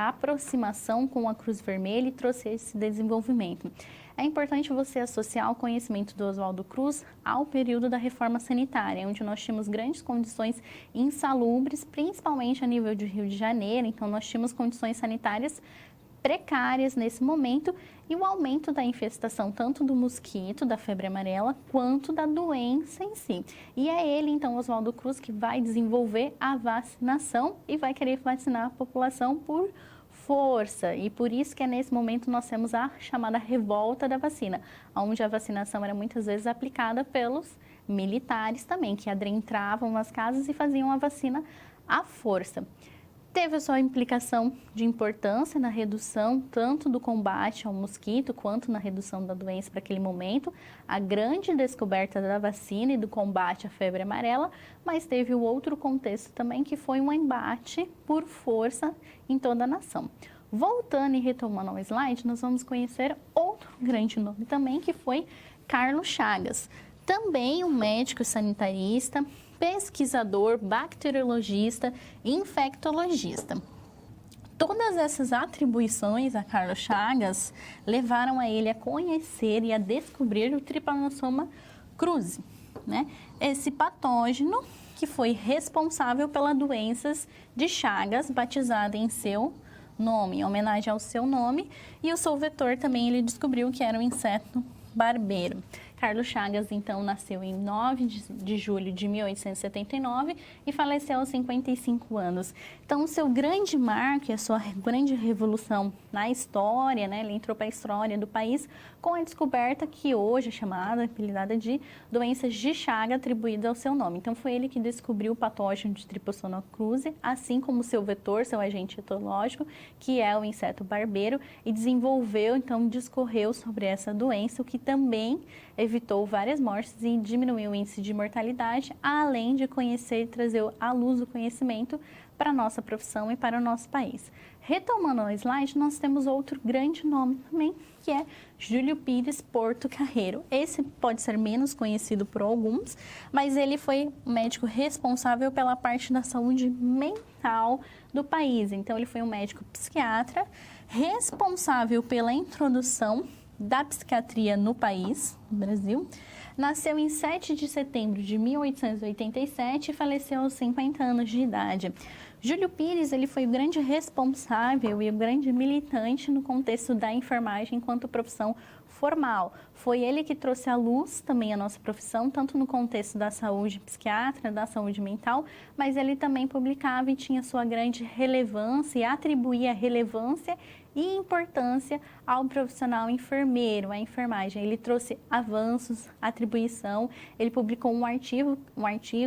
aproximação com a Cruz Vermelha e trouxe esse desenvolvimento. É importante você associar o conhecimento do Oswaldo Cruz ao período da reforma sanitária, onde nós tínhamos grandes condições insalubres, principalmente a nível de Rio de Janeiro. Então, nós tínhamos condições sanitárias precárias nesse momento e o aumento da infestação tanto do mosquito, da febre amarela, quanto da doença em si. E é ele, então, Oswaldo Cruz, que vai desenvolver a vacinação e vai querer vacinar a população por força. E por isso que é nesse momento nós temos a chamada revolta da vacina, onde a vacinação era muitas vezes aplicada pelos militares também, que adentravam nas casas e faziam a vacina à força. Teve a sua implicação de importância na redução tanto do combate ao mosquito quanto na redução da doença para aquele momento, a grande descoberta da vacina e do combate à febre amarela, mas teve o outro contexto também que foi um embate por força em toda a nação. Voltando e retomando ao slide, nós vamos conhecer outro grande nome também, que foi Carlos Chagas, também um médico sanitarista, pesquisador, bacteriologista e infectologista. Todas essas atribuições a Carlos Chagas levaram a ele a conhecer e a descobrir o Trypanosoma cruzi, né? Esse patógeno que foi responsável pelas doenças de Chagas, batizada em seu nome, em homenagem ao seu nome, e o seu vetor também ele descobriu que era um inseto barbeiro. Carlos Chagas, então, nasceu em 9 de julho de 1879 e faleceu aos 55 anos. Então, o seu grande marco e a sua grande revolução na história, né, ele entrou para a história do país com a descoberta que hoje é chamada, apelidada de doença de Chagas, atribuída ao seu nome. Então, foi ele que descobriu o patógeno de Trypanosoma cruzi, assim como o seu vetor, seu agente etológico, que é o inseto barbeiro, e desenvolveu, então, discorreu sobre essa doença, o que também evitou várias mortes e diminuiu o índice de mortalidade, além de conhecer e trazer à luz o conhecimento para a nossa profissão e para o nosso país. Retomando o slide, nós temos outro grande nome também, que é Júlio Pires Porto Carreiro. Esse pode ser menos conhecido por alguns, mas ele foi o médico responsável pela parte da saúde mental do país. Então, ele foi um médico psiquiatra responsável pela introdução da psiquiatria no país, no Brasil. Nasceu em 7 de setembro de 1887 e faleceu aos 50 anos de idade. Júlio Pires, ele foi o grande responsável e o grande militante no contexto da enfermagem enquanto profissão formal. Foi ele que trouxe à luz também a nossa profissão, tanto no contexto da saúde psiquiátrica, da saúde mental, mas ele também publicava e tinha sua grande relevância e atribuía relevância e importância ao profissional enfermeiro, à enfermagem. Ele trouxe avanços, atribuição, ele publicou um artigo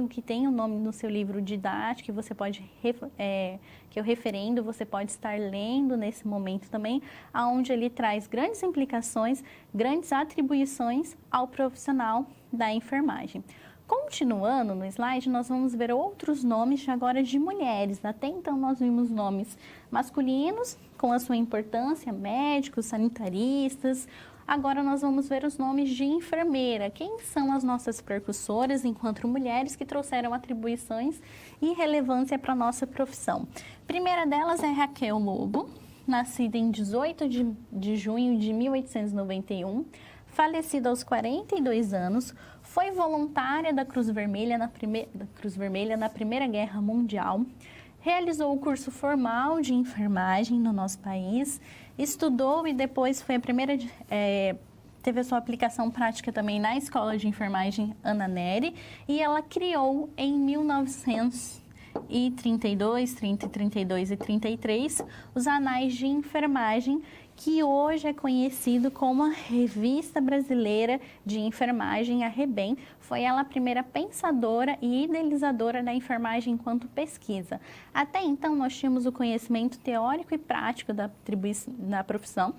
que tem o nome no seu livro didático, que você pode, que eu referendo, você pode estar lendo nesse momento também, onde ele traz grandes implicações, grandes atribuições ao profissional da enfermagem. Continuando no slide, nós vamos ver outros nomes agora de mulheres. Até então nós vimos nomes masculinos com a sua importância, médicos, sanitaristas. Agora nós vamos ver os nomes de enfermeira. Quem são as nossas precursoras enquanto mulheres que trouxeram atribuições e relevância para a nossa profissão? A primeira delas é Raquel Lobo, nascida em 18 de junho de 1891, falecida aos 42 anos, foi voluntária da Cruz Vermelha na Primeira Guerra Mundial, realizou o curso formal de enfermagem no nosso país, estudou e depois foi a primeira, teve a sua aplicação prática também na Escola de Enfermagem Ana Nery, e ela criou em 1932, 32 e 33 os Anais de Enfermagem, que hoje é conhecido como a Revista Brasileira de Enfermagem, a REBEM. Foi ela a primeira pensadora e idealizadora da enfermagem enquanto pesquisa. Até então, nós tínhamos o conhecimento teórico e prático da profissão.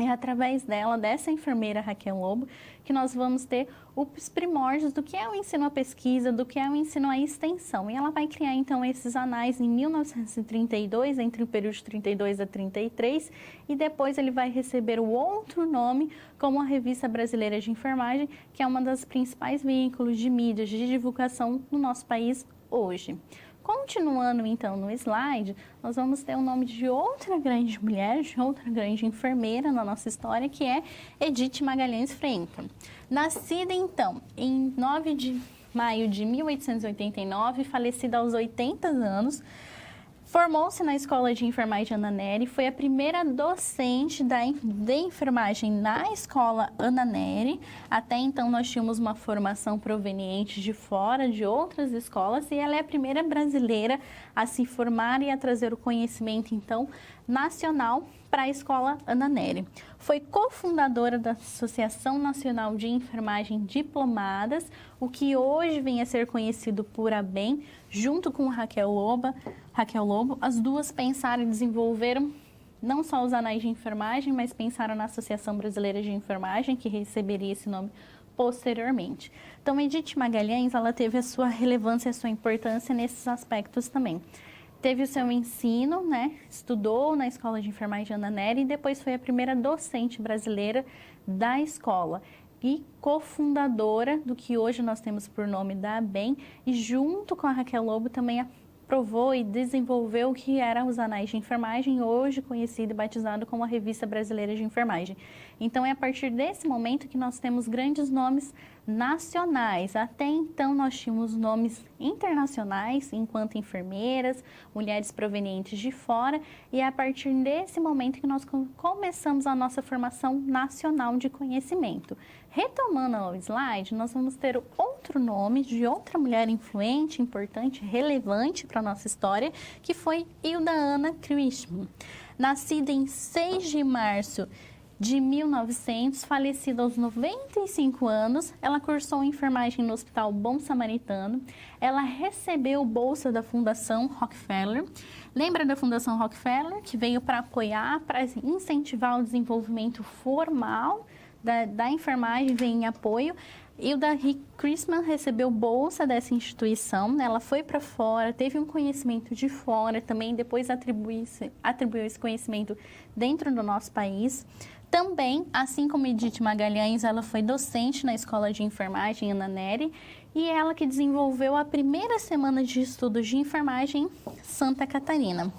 É através dela, dessa enfermeira Raquel Lobo, que nós vamos ter os primórdios do que é o ensino à pesquisa, do que é o ensino à extensão. E ela vai criar, então, esses anais em 1932, entre o período de 32 a 33, e depois ele vai receber o outro nome como a Revista Brasileira de Enfermagem, que é uma das principais veículos de mídias de divulgação no nosso país hoje. Continuando, então, no slide, nós vamos ter o nome de outra grande mulher, de outra grande enfermeira na nossa história, que é Edith Magalhães Franco. Nascida, então, em 9 de maio de 1889, falecida aos 80 anos, formou-se na Escola de Enfermagem Ana Nery, foi a primeira docente de enfermagem na Escola Ana Nery. Até então, nós tínhamos uma formação proveniente de fora, de outras escolas, e ela é a primeira brasileira a se formar e a trazer o conhecimento, então, nacional para a Escola Ana Nery. Foi cofundadora da Associação Nacional de Enfermagem Diplomadas, o que hoje vem a ser conhecido por ABEM, junto com Raquel Lobo. As duas pensaram e desenvolveram não só os anais de enfermagem, mas pensaram na Associação Brasileira de Enfermagem, que receberia esse nome posteriormente. Então, Edith Magalhães, ela teve a sua relevância e a sua importância nesses aspectos também. Teve o seu ensino, estudou na Escola de Enfermagem Ana Nery e depois foi a primeira docente brasileira da escola e cofundadora do que hoje nós temos por nome da ABEM, e junto com a Raquel Lobo também aprovou e desenvolveu o que eram os anais de enfermagem, hoje conhecido e batizado como a Revista Brasileira de Enfermagem. Então, é a partir desse momento que nós temos grandes nomes nacionais. Até então, nós tínhamos nomes internacionais, enquanto enfermeiras, mulheres provenientes de fora, e é a partir desse momento que nós começamos a nossa formação nacional de conhecimento. Retomando o slide, nós vamos ter outro nome de outra mulher influente, importante, relevante para a nossa história, que foi Hilda Ana Christmann. Nascida em 6 de março de 1900, falecida aos 95 anos, ela cursou enfermagem no Hospital Bom Samaritano. Ela recebeu bolsa da Fundação Rockefeller. Lembra da Fundação Rockefeller, que veio para apoiar, para incentivar o desenvolvimento formal da enfermagem, vem em apoio. Hilda Christmann recebeu bolsa dessa instituição, ela foi para fora, teve um conhecimento de fora, também depois atribuiu esse conhecimento dentro do nosso país. Também, assim como Edith Magalhães, ela foi docente na Escola de Enfermagem Ana Nery e ela que desenvolveu a primeira semana de estudos de enfermagem em Santa Catarina.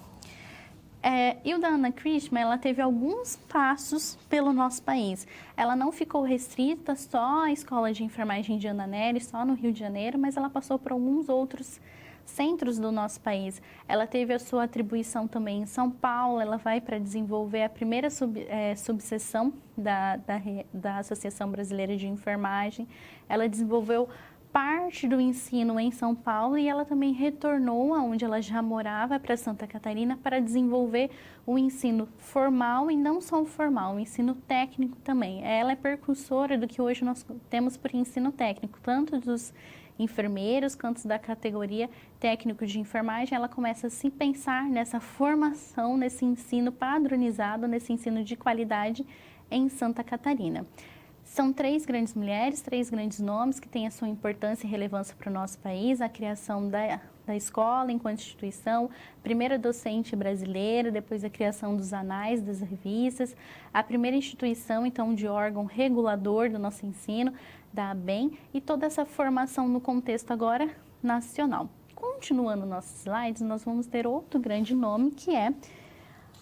Hilda Ana Christmann, ela teve alguns passos pelo nosso país. Ela não ficou restrita só à Escola de Enfermagem de Ana Nery, só no Rio de Janeiro, mas ela passou por alguns outros centros do nosso país. Ela teve a sua atribuição também em São Paulo, ela vai para desenvolver a primeira subseção da Associação Brasileira de Enfermagem. Ela desenvolveu parte do ensino em São Paulo e ela também retornou aonde ela já morava, para Santa Catarina, para desenvolver o ensino formal e não só o formal, o ensino técnico também. Ela é precursora do que hoje nós temos por ensino técnico, tanto dos enfermeiros quanto da categoria técnico de enfermagem. Ela começa a se pensar nessa formação, nesse ensino padronizado, nesse ensino de qualidade em Santa Catarina. São 3 grandes mulheres, 3 grandes nomes que têm a sua importância e relevância para o nosso país. A criação da escola enquanto instituição, primeira docente brasileira, depois a criação dos anais, das revistas, a primeira instituição, então, de órgão regulador do nosso ensino, da ABEM, e toda essa formação no contexto agora nacional. Continuando nossos slides, nós vamos ter outro grande nome, que é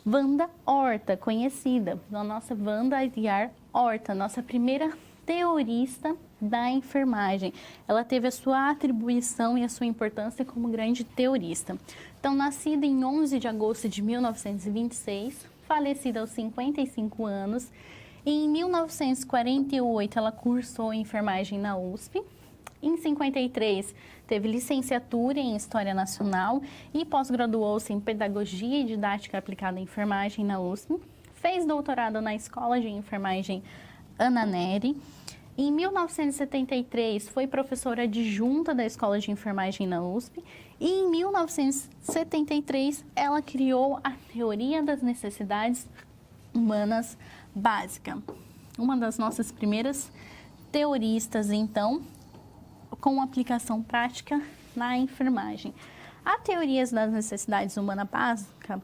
Wanda Horta, conhecida, a nossa Wanda Aguiar Horta, nossa primeira teorista da enfermagem. Ela teve a sua atribuição e a sua importância como grande teorista. Então, nascida em 11 de agosto de 1926, falecida aos 55 anos, em 1948 ela cursou enfermagem na USP. Em 53, teve licenciatura em História Nacional e pós-graduou-se em Pedagogia e Didática Aplicada à Enfermagem na USP. Fez doutorado na Escola de Enfermagem Ana Nery. Em 1973, foi professora adjunta da Escola de Enfermagem na USP. E em 1973, ela criou a Teoria das Necessidades Humanas Básica. Uma das nossas primeiras teoristas, então, com aplicação prática na enfermagem. A Teoria das Necessidades Humanas Básicas,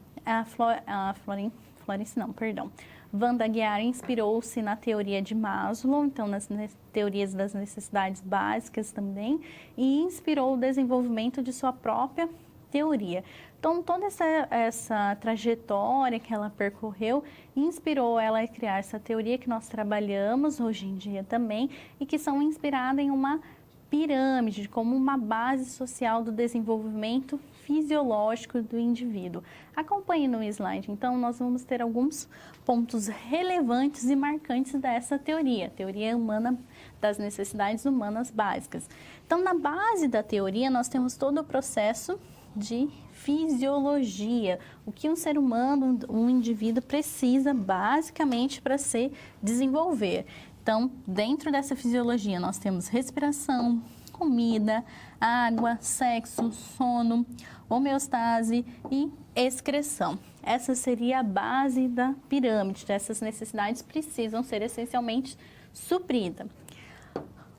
Wanda Aguiar inspirou-se na teoria de Maslow, então nas teorias das necessidades básicas também, e inspirou o desenvolvimento de sua própria teoria. Então, toda essa trajetória que ela percorreu inspirou ela a criar essa teoria que nós trabalhamos hoje em dia também e que são inspiradas em uma pirâmide, como uma base social do desenvolvimento fisiológico do indivíduo. Acompanhe no slide, então, nós vamos ter alguns pontos relevantes e marcantes dessa teoria, teoria humana das necessidades humanas básicas. Então, na base da teoria, nós temos todo o processo de fisiologia, o que um ser humano, um indivíduo precisa basicamente para se desenvolver. Então, dentro dessa fisiologia, nós temos respiração, comida, água, sexo, sono, homeostase e excreção. Essa seria a base da pirâmide. Essas necessidades precisam ser essencialmente supridas.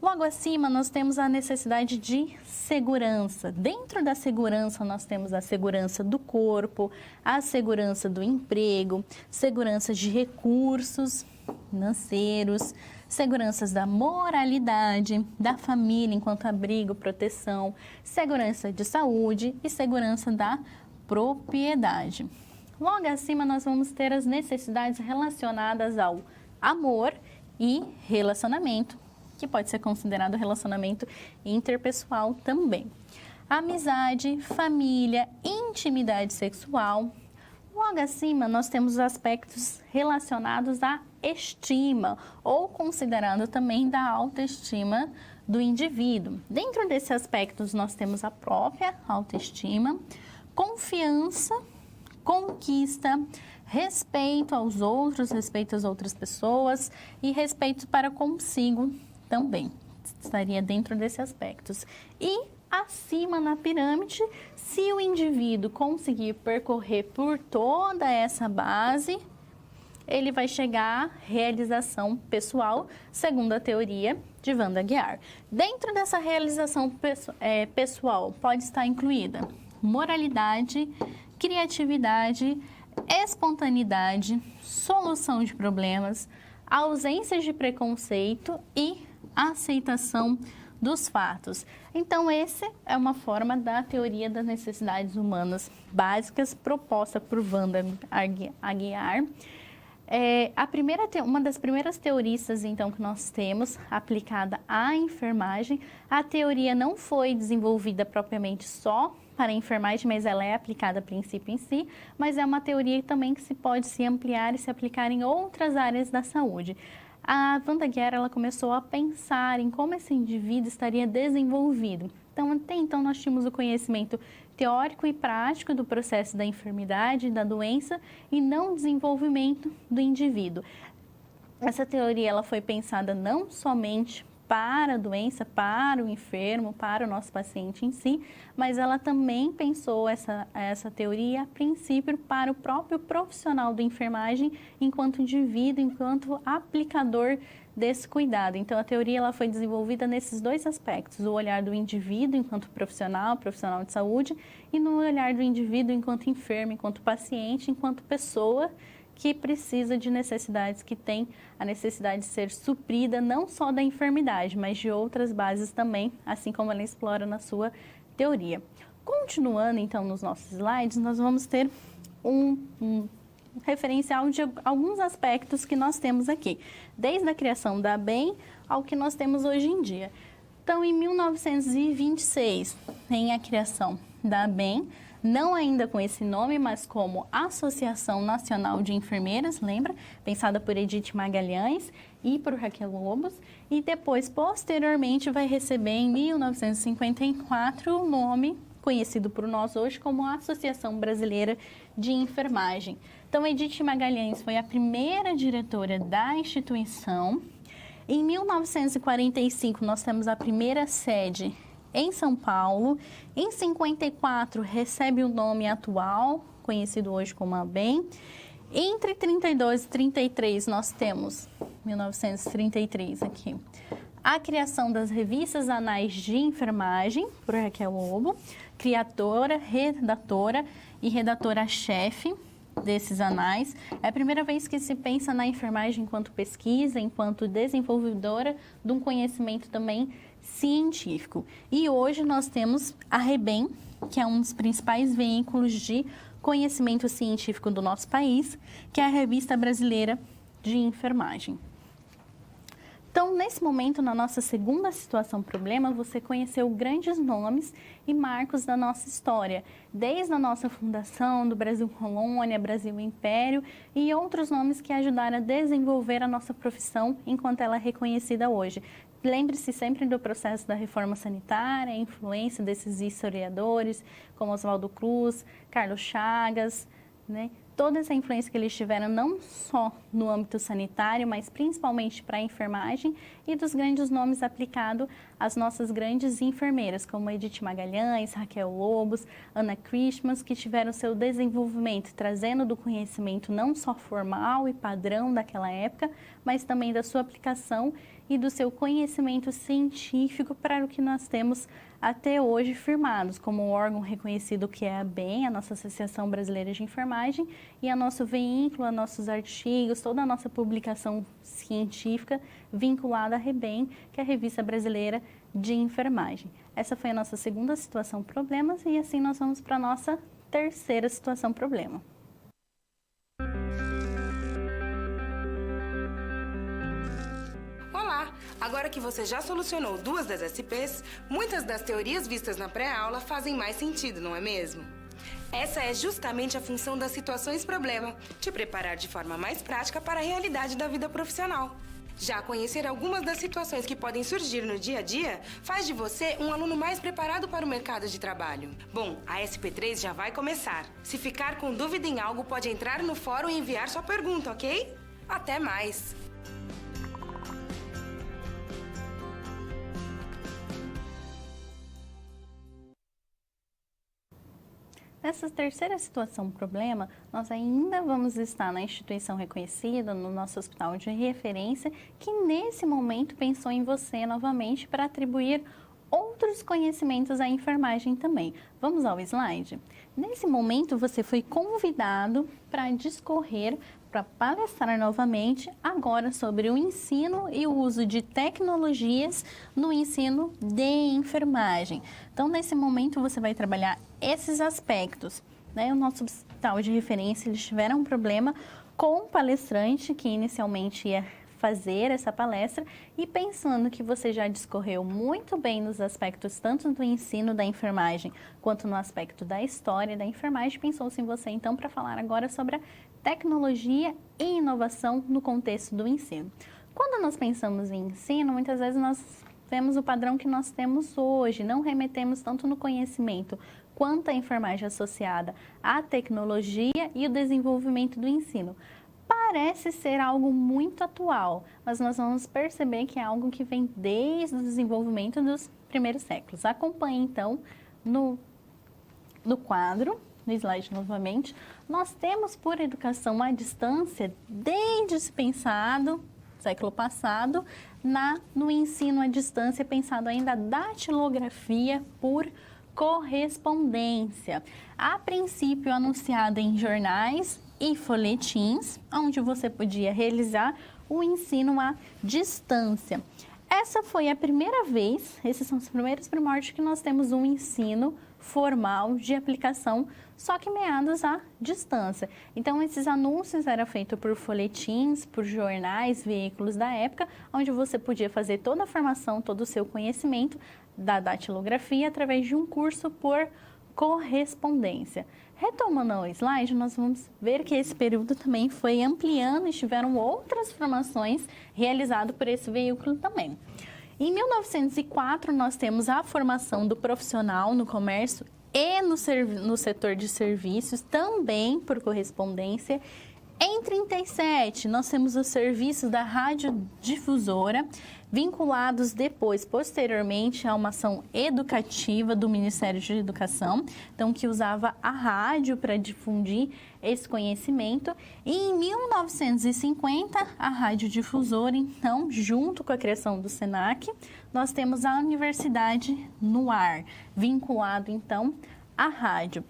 Logo acima, nós temos a necessidade de segurança. Dentro da segurança, nós temos a segurança do corpo, a segurança do emprego, segurança de recursos financeiros, seguranças da moralidade, da família enquanto abrigo, proteção, segurança de saúde e segurança da propriedade. Logo acima, nós vamos ter as necessidades relacionadas ao amor e relacionamento, que pode ser considerado relacionamento interpessoal também. Amizade, família, intimidade sexual. Logo acima, nós temos os aspectos relacionados à estima, ou considerado também da autoestima do indivíduo. Dentro desses aspectos, nós temos a própria autoestima, confiança, conquista, respeito aos outros, respeito às outras pessoas e respeito para consigo também. Estaria dentro desses aspectos. E acima na pirâmide, se o indivíduo conseguir percorrer por toda essa base, ele vai chegar à realização pessoal, segundo a teoria de Wanda Guiar. Dentro dessa realização pessoal, pode estar incluída moralidade, criatividade, espontaneidade, solução de problemas, ausência de preconceito e aceitação dos fatos. Então, essa é uma forma da teoria das necessidades humanas básicas proposta por Wanda Guiar. Uma das primeiras teoristas, então, que nós temos aplicada à enfermagem. A teoria não foi desenvolvida propriamente só para a enfermagem, mas ela é aplicada a princípio em si, mas é uma teoria também que se pode se ampliar e se aplicar em outras áreas da saúde. A Wanda Guiar, ela começou a pensar em como esse indivíduo estaria desenvolvido. Então, até então, nós tínhamos o conhecimento teórico e prático do processo da enfermidade, da doença, e não o desenvolvimento do indivíduo. Essa teoria ela foi pensada não somente para a doença, para o enfermo, para o nosso paciente em si, mas ela também pensou essa teoria, a princípio, para o próprio profissional da enfermagem, enquanto indivíduo, enquanto aplicador desse cuidado. Então, a teoria ela foi desenvolvida nesses dois aspectos, o olhar do indivíduo enquanto profissional de saúde, e no olhar do indivíduo enquanto enfermo, enquanto paciente, enquanto pessoa que precisa de necessidades, que tem a necessidade de ser suprida não só da enfermidade, mas de outras bases também, assim como ela explora na sua teoria. Continuando, então, nos nossos slides, nós vamos ter um referencial de alguns aspectos que nós temos aqui, desde a criação da ABEM ao que nós temos hoje em dia. Então, em 1926, tem a criação da ABEM, não ainda com esse nome, mas como Associação Nacional de Enfermeiras, lembra? Pensada por Edith Magalhães e por Raquel Lobos. E depois, posteriormente, vai receber em 1954 o nome conhecido por nós hoje como Associação Brasileira de Enfermagem. Então, Edith Magalhães foi a primeira diretora da instituição. Em 1945, nós temos a primeira sede em São Paulo. Em 54, recebe o nome atual, conhecido hoje como ABEM. Entre 32 e 33, nós temos, 1933 aqui, a criação das revistas anais de enfermagem, por Raquel Lobo, criadora, redatora e redatora-chefe desses anais. É a primeira vez que se pensa na enfermagem enquanto pesquisa, enquanto desenvolvedora de um conhecimento também científico. E hoje nós temos a REBEM, que é um dos principais veículos de conhecimento científico do nosso país, que é a Revista Brasileira de Enfermagem. Então, nesse momento, na nossa segunda situação problema, você conheceu grandes nomes e marcos da nossa história, desde a nossa fundação, do Brasil Colônia, Brasil Império e outros nomes que ajudaram a desenvolver a nossa profissão enquanto ela é reconhecida hoje. lembre-se sempre do processo da reforma sanitária, a influência desses historiadores, como Oswaldo Cruz, Carlos Chagas, né? Toda essa influência que eles tiveram não só no âmbito sanitário, mas principalmente para a enfermagem e dos grandes nomes aplicados às nossas grandes enfermeiras, como Edith Magalhães, Raquel Lobos, Ana Christmas, que tiveram seu desenvolvimento trazendo do conhecimento não só formal e padrão daquela época, mas também da sua aplicação e do seu conhecimento científico para o que nós temos até hoje firmados, como o órgão reconhecido que é a ABEM, a nossa Associação Brasileira de Enfermagem, e a nosso veículo, a nossos artigos, toda a nossa publicação científica vinculada à REBEM, que é a Revista Brasileira de Enfermagem. Essa foi a nossa segunda situação problemas e assim nós vamos para a nossa terceira situação problema. Agora que você já solucionou 2 das SPs, muitas das teorias vistas na pré-aula fazem mais sentido, não é mesmo? Essa é justamente a função das situações-problema, te preparar de forma mais prática para a realidade da vida profissional. Já conhecer algumas das situações que podem surgir no dia a dia faz de você um aluno mais preparado para o mercado de trabalho. Bom, a SP3 já vai começar. Se ficar com dúvida em algo, pode entrar no fórum e enviar sua pergunta, ok? Até mais! Nessa terceira situação problema, nós ainda vamos estar na instituição reconhecida, no nosso hospital de referência, que nesse momento pensou em você novamente para atribuir outros conhecimentos à enfermagem também. Vamos ao slide? Nesse momento, você foi convidado para discorrer, para palestrar novamente, agora sobre o ensino e o uso de tecnologias no ensino de enfermagem. Então, nesse momento, você vai trabalhar esses aspectos, né? O nosso hospital de referência, eles tiveram um problema com o palestrante que inicialmente ia fazer essa palestra e pensando que você já discorreu muito bem nos aspectos tanto do ensino da enfermagem quanto no aspecto da história da enfermagem, pensou-se em você então para falar agora sobre a tecnologia e inovação no contexto do ensino. Quando nós pensamos em ensino, muitas vezes nós vemos o padrão que nós temos hoje, não remetemos tanto no conhecimento quanto a enfermagem associada à tecnologia e o desenvolvimento do ensino. Parece ser algo muito atual, mas nós vamos perceber que é algo que vem desde o desenvolvimento dos primeiros séculos. Acompanhe, então, no quadro, no slide novamente, nós temos por educação à distância, desde esse pensado, século passado, no ensino à distância, pensado ainda a datilografia por correspondência. A princípio anunciada em jornais e folhetins, onde você podia realizar o ensino à distância. Essa foi a primeira vez, esses são os primeiros primórdios que nós temos um ensino formal de aplicação, só que meados à distância. Então, esses anúncios eram feitos por folhetins, por jornais, veículos da época, onde você podia fazer toda a formação, todo o seu conhecimento da datilografia através de um curso por correspondência. Retomando ao slide, nós vamos ver que esse período também foi ampliando e tiveram outras formações realizadas por esse veículo também. Em 1904, nós temos a formação do profissional no comércio e no setor de serviços, também por correspondência. Em 1937, nós temos os serviços da radiodifusora, vinculados posteriormente a uma ação educativa do Ministério de Educação, então que usava a rádio para difundir esse conhecimento. E em 1950, a radiodifusora, então, junto com a criação do SENAC, nós temos a Universidade no Ar, vinculado, então, à rádio.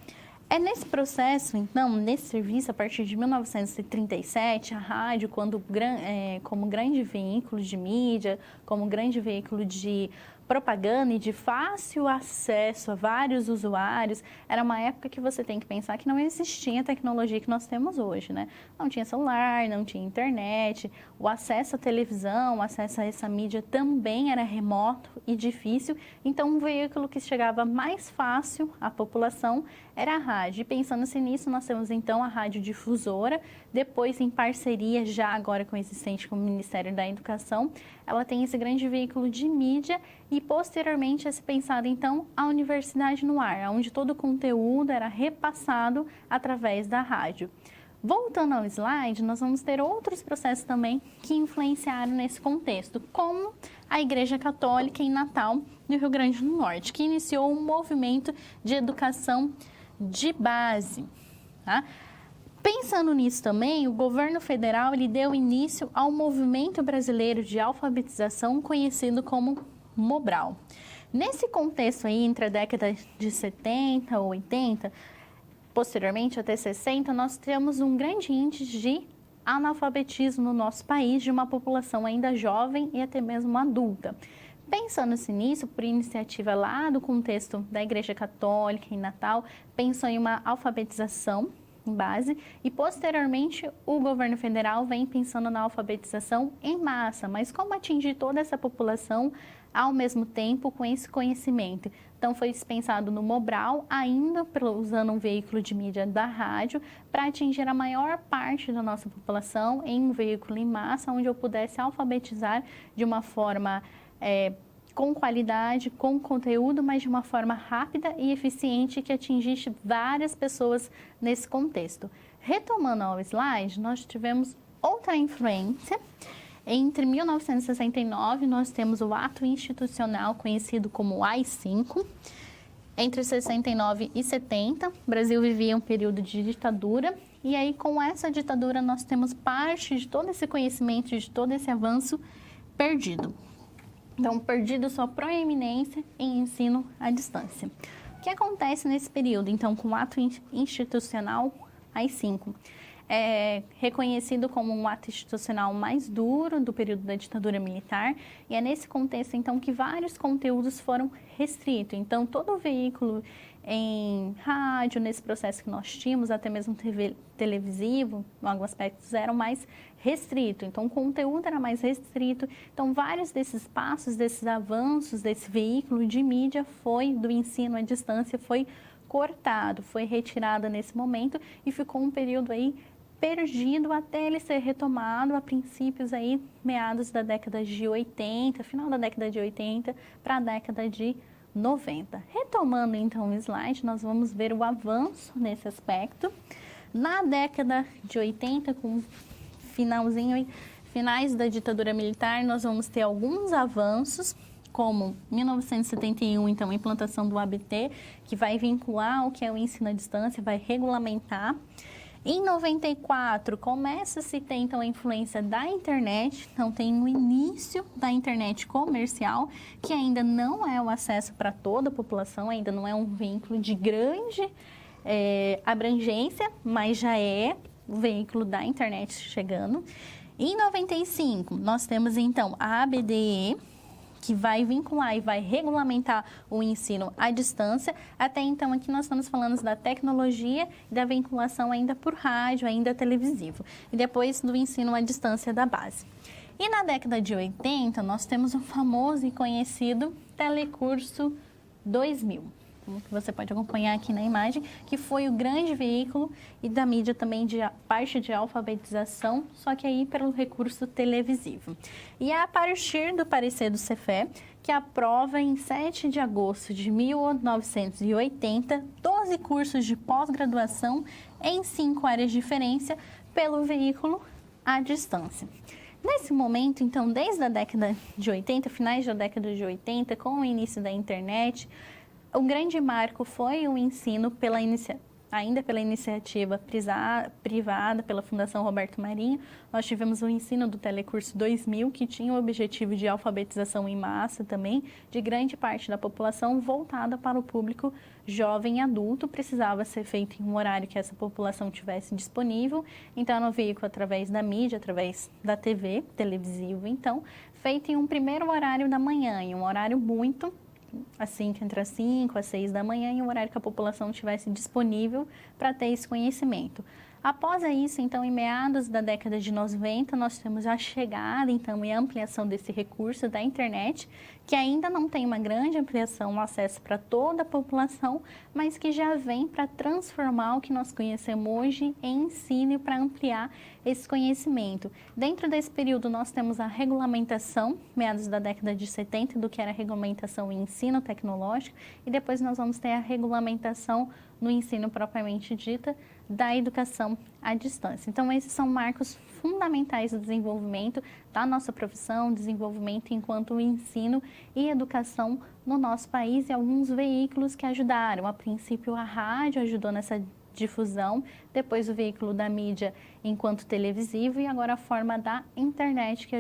É nesse processo, então, nesse serviço, a partir de 1937, a rádio, como grande veículo de mídia, como grande veículo de propaganda e de fácil acesso a vários usuários, era uma época que você tem que pensar que não existia a tecnologia que nós temos hoje, né? Não tinha celular, não tinha internet, o acesso à televisão, o acesso a essa mídia também era remoto e difícil, então um veículo que chegava mais fácil à população era a rádio. E pensando-se nisso, nós temos então a radiodifusora, depois em parceria já agora com o existente com o Ministério da Educação, ela tem esse grande veículo de mídia e posteriormente é se pensado então a universidade no ar, onde todo o conteúdo era repassado através da rádio. Voltando ao slide, nós vamos ter outros processos também que influenciaram nesse contexto, como a Igreja Católica em Natal, no Rio Grande do Norte, que iniciou um movimento de educação de base. Tá? Pensando nisso também, o governo federal ele deu início ao movimento brasileiro de alfabetização conhecido como Mobral. Nesse contexto aí, entre a década de 70 ou 80, posteriormente até 60, nós temos um grande índice de analfabetismo no nosso país, de uma população ainda jovem e até mesmo adulta. Pensando-se nisso, por iniciativa lá do contexto da Igreja Católica em Natal, pensou em uma alfabetização em base e posteriormente o governo federal vem pensando na alfabetização em massa, mas como atingir toda essa população ao mesmo tempo com esse conhecimento. Então foi pensado no Mobral, ainda usando um veículo de mídia da rádio, para atingir a maior parte da nossa população em um veículo em massa, onde eu pudesse alfabetizar de uma forma com qualidade, com conteúdo, mas de uma forma rápida e eficiente que atingisse várias pessoas nesse contexto. Retomando ao slide, nós tivemos outra influência. Entre 1969, nós temos o ato institucional conhecido como AI-5. Entre 69 e 70, o Brasil vivia um período de ditadura. E aí, com essa ditadura, nós temos parte de todo esse conhecimento, de todo esse avanço perdido. Então, perdido sua proeminência em ensino à distância. O que acontece nesse período, então, com o ato institucional AI-5? É reconhecido como um ato institucional mais duro do período da ditadura militar e é nesse contexto, então, que vários conteúdos foram restritos. Então, todo o veículo em rádio, nesse processo que nós tínhamos, até mesmo televisivo, em alguns aspectos, eram mais restritos. Então, o conteúdo era mais restrito. Então, vários desses passos, desses avanços, desse veículo de mídia do ensino à distância, foi cortado, foi retirado nesse momento e ficou um período aí perdido até ele ser retomado a princípios aí, meados da década de 80, final da década de 80 para a década de 90. Retomando então o slide, nós vamos ver o avanço nesse aspecto. Na década de 80, com finais da ditadura militar, nós vamos ter alguns avanços, como 1971, então, a implantação do ABT, que vai vincular o que é o ensino à distância, vai regulamentar. Em 94, começa-se a ter, então, a influência da internet. Então, tem o início da internet comercial, que ainda não é o acesso para toda a população, ainda não é um veículo de grande abrangência, mas já é o veículo da internet chegando. Em 95, nós temos, então, a ABDE, que vai vincular e vai regulamentar o ensino à distância. Até então, aqui nós estamos falando da tecnologia e da vinculação ainda por rádio, ainda televisivo. E depois do ensino à distância da base. E na década de 80, nós temos o famoso e conhecido Telecurso 2000. Como que você pode acompanhar aqui na imagem, que foi o grande veículo e da mídia também de parte de alfabetização, só que aí pelo recurso televisivo. E a partir do parecer do Cefé, que aprova em 7 de agosto de 1980, 12 cursos de pós-graduação em 5 áreas de referência pelo veículo à distância. Nesse momento, então, desde a década de 80, finais da década de 80, com o início da internet, o grande marco foi o ensino ainda pela iniciativa privada, pela Fundação Roberto Marinho. Nós tivemos o ensino do Telecurso 2000, que tinha o objetivo de alfabetização em massa também, de grande parte da população voltada para o público jovem e adulto. Precisava ser feito em um horário que essa população tivesse disponível. Então, no veículo através da mídia, através da TV, televisivo, então, feito em um primeiro horário da manhã, em um horário muito, assim, entre as 5 às 6 da manhã, em um horário que a população estivesse disponível para ter esse conhecimento. Após isso, então, em meados da década de 90, nós temos a chegada, então, e a ampliação desse recurso da internet, que ainda não tem uma grande ampliação, um acesso para toda a população, mas que já vem para transformar o que nós conhecemos hoje em ensino e para ampliar esse conhecimento. Dentro desse período, nós temos a regulamentação, meados da década de 70, do que era a regulamentação em ensino tecnológico, e depois nós vamos ter a regulamentação no ensino propriamente dita, da educação à distância. Então, esses são marcos fundamentais do desenvolvimento da nossa profissão, desenvolvimento enquanto ensino e educação no nosso país e alguns veículos que ajudaram. A princípio, a rádio ajudou nessa difusão, depois o veículo da mídia enquanto televisivo e agora a forma da internet que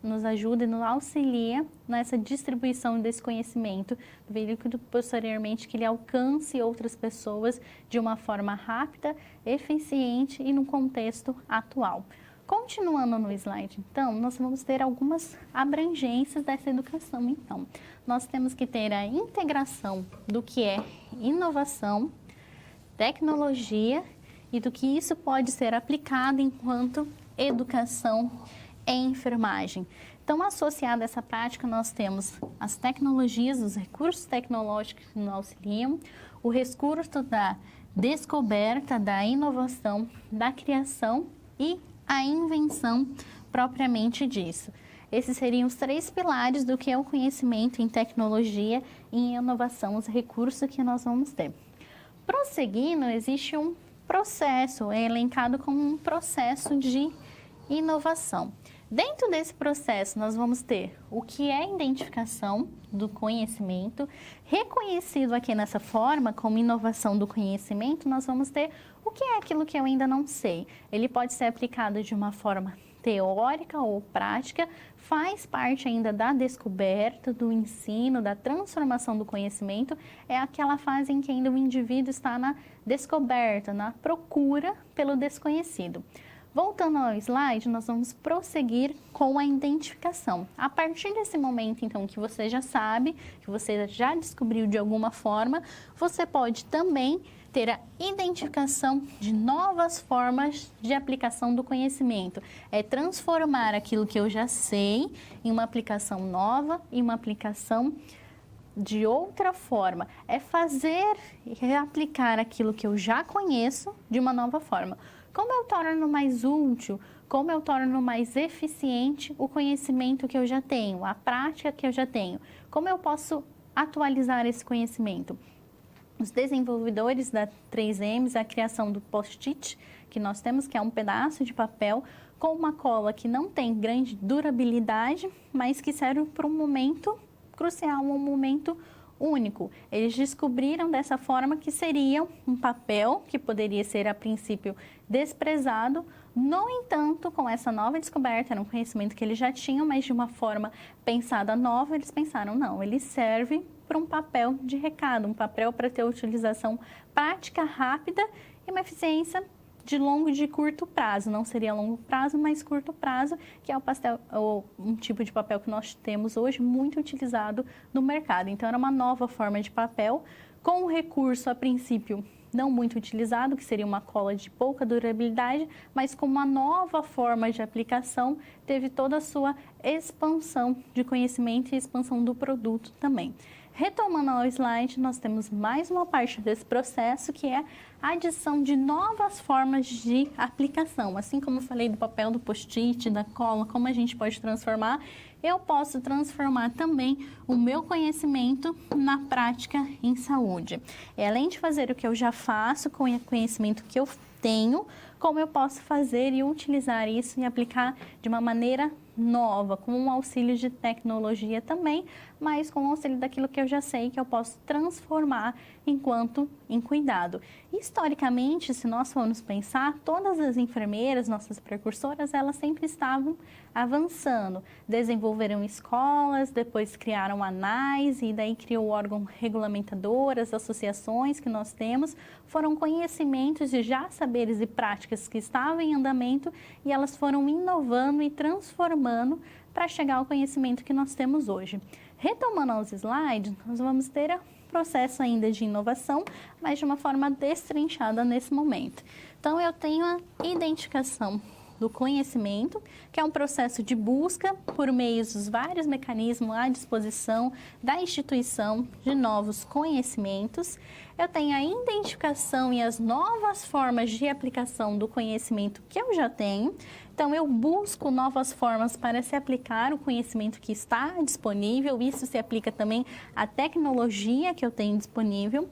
nos ajuda e nos auxilia nessa distribuição desse conhecimento do veículo, posteriormente que ele alcance outras pessoas de uma forma rápida, eficiente e no contexto atual. Continuando no slide, então, nós vamos ter algumas abrangências dessa educação. Então, nós temos que ter a integração do que é inovação, tecnologia e do que isso pode ser aplicado enquanto educação em enfermagem. Então, associado a essa prática, nós temos as tecnologias, os recursos tecnológicos que nos auxiliam, o recurso da descoberta, da inovação, da criação e a invenção propriamente disso. Esses seriam os 3 pilares do que é o conhecimento em tecnologia e em inovação, os recursos que nós vamos ter. Prosseguindo, existe um processo, é elencado como um processo de inovação. Dentro desse processo, nós vamos ter o que é a identificação do conhecimento, reconhecido aqui nessa forma como inovação do conhecimento, nós vamos ter o que é aquilo que eu ainda não sei. Ele pode ser aplicado de uma forma teórica ou prática, faz parte ainda da descoberta, do ensino, da transformação do conhecimento, é aquela fase em que ainda o indivíduo está na descoberta, na procura pelo desconhecido. Voltando ao slide, nós vamos prosseguir com a identificação. A partir desse momento, então, que você já sabe, que você já descobriu de alguma forma, você pode também ter a identificação de novas formas de aplicação do conhecimento. É transformar aquilo que eu já sei em uma aplicação nova, em uma aplicação de outra forma. É fazer e reaplicar aquilo que eu já conheço de uma nova forma. Como eu torno mais útil, como eu torno mais eficiente o conhecimento que eu já tenho, a prática que eu já tenho, como eu posso atualizar esse conhecimento. Os desenvolvedores da 3Ms, a criação do post-it, que nós temos, que é um pedaço de papel com uma cola que não tem grande durabilidade, mas que serve para um momento crucial, um momento único. Eles descobriram dessa forma que seria um papel que poderia ser, a princípio, desprezado. No entanto, com essa nova descoberta, era um conhecimento que eles já tinham, mas de uma forma pensada nova, eles pensaram, não, ele serve para um papel de recado, um papel para ter utilização prática, rápida e uma eficiência de longo e de curto prazo. Não seria longo prazo, mas curto prazo, que é um tipo de papel que nós temos hoje muito utilizado no mercado. Então, era uma nova forma de papel, com um recurso, a princípio, não muito utilizado, que seria uma cola de pouca durabilidade, mas com uma nova forma de aplicação, teve toda a sua expansão de conhecimento e expansão do produto também. Retomando ao slide, nós temos mais uma parte desse processo, que é a adição de novas formas de aplicação. Assim como eu falei do papel, do post-it, da cola, como a gente pode transformar, eu posso transformar também o meu conhecimento na prática em saúde. E além de fazer o que eu já faço com o conhecimento que eu tenho, como eu posso fazer e utilizar isso e aplicar de uma maneira nova, com o auxílio de tecnologia também, mas com o auxílio daquilo que eu já sei que eu posso transformar enquanto em cuidado. Historicamente, se nós formos pensar, todas as enfermeiras, nossas precursoras, elas sempre estavam avançando, desenvolveram escolas, depois criaram ANAIS e daí criou o órgão regulamentador, as associações que nós temos, foram conhecimentos e já saberes e práticas que estavam em andamento e elas foram inovando e transformando para chegar ao conhecimento que nós temos hoje. Retomando aos slides, nós vamos ter um processo ainda de inovação, mas de uma forma destrinchada nesse momento. Então, eu tenho a identificação do conhecimento, que é um processo de busca por meio dos vários mecanismos à disposição da instituição de novos conhecimentos. Eu tenho a identificação e as novas formas de aplicação do conhecimento que eu já tenho. Então, eu busco novas formas para se aplicar o conhecimento que está disponível. Isso se aplica também à tecnologia que eu tenho disponível.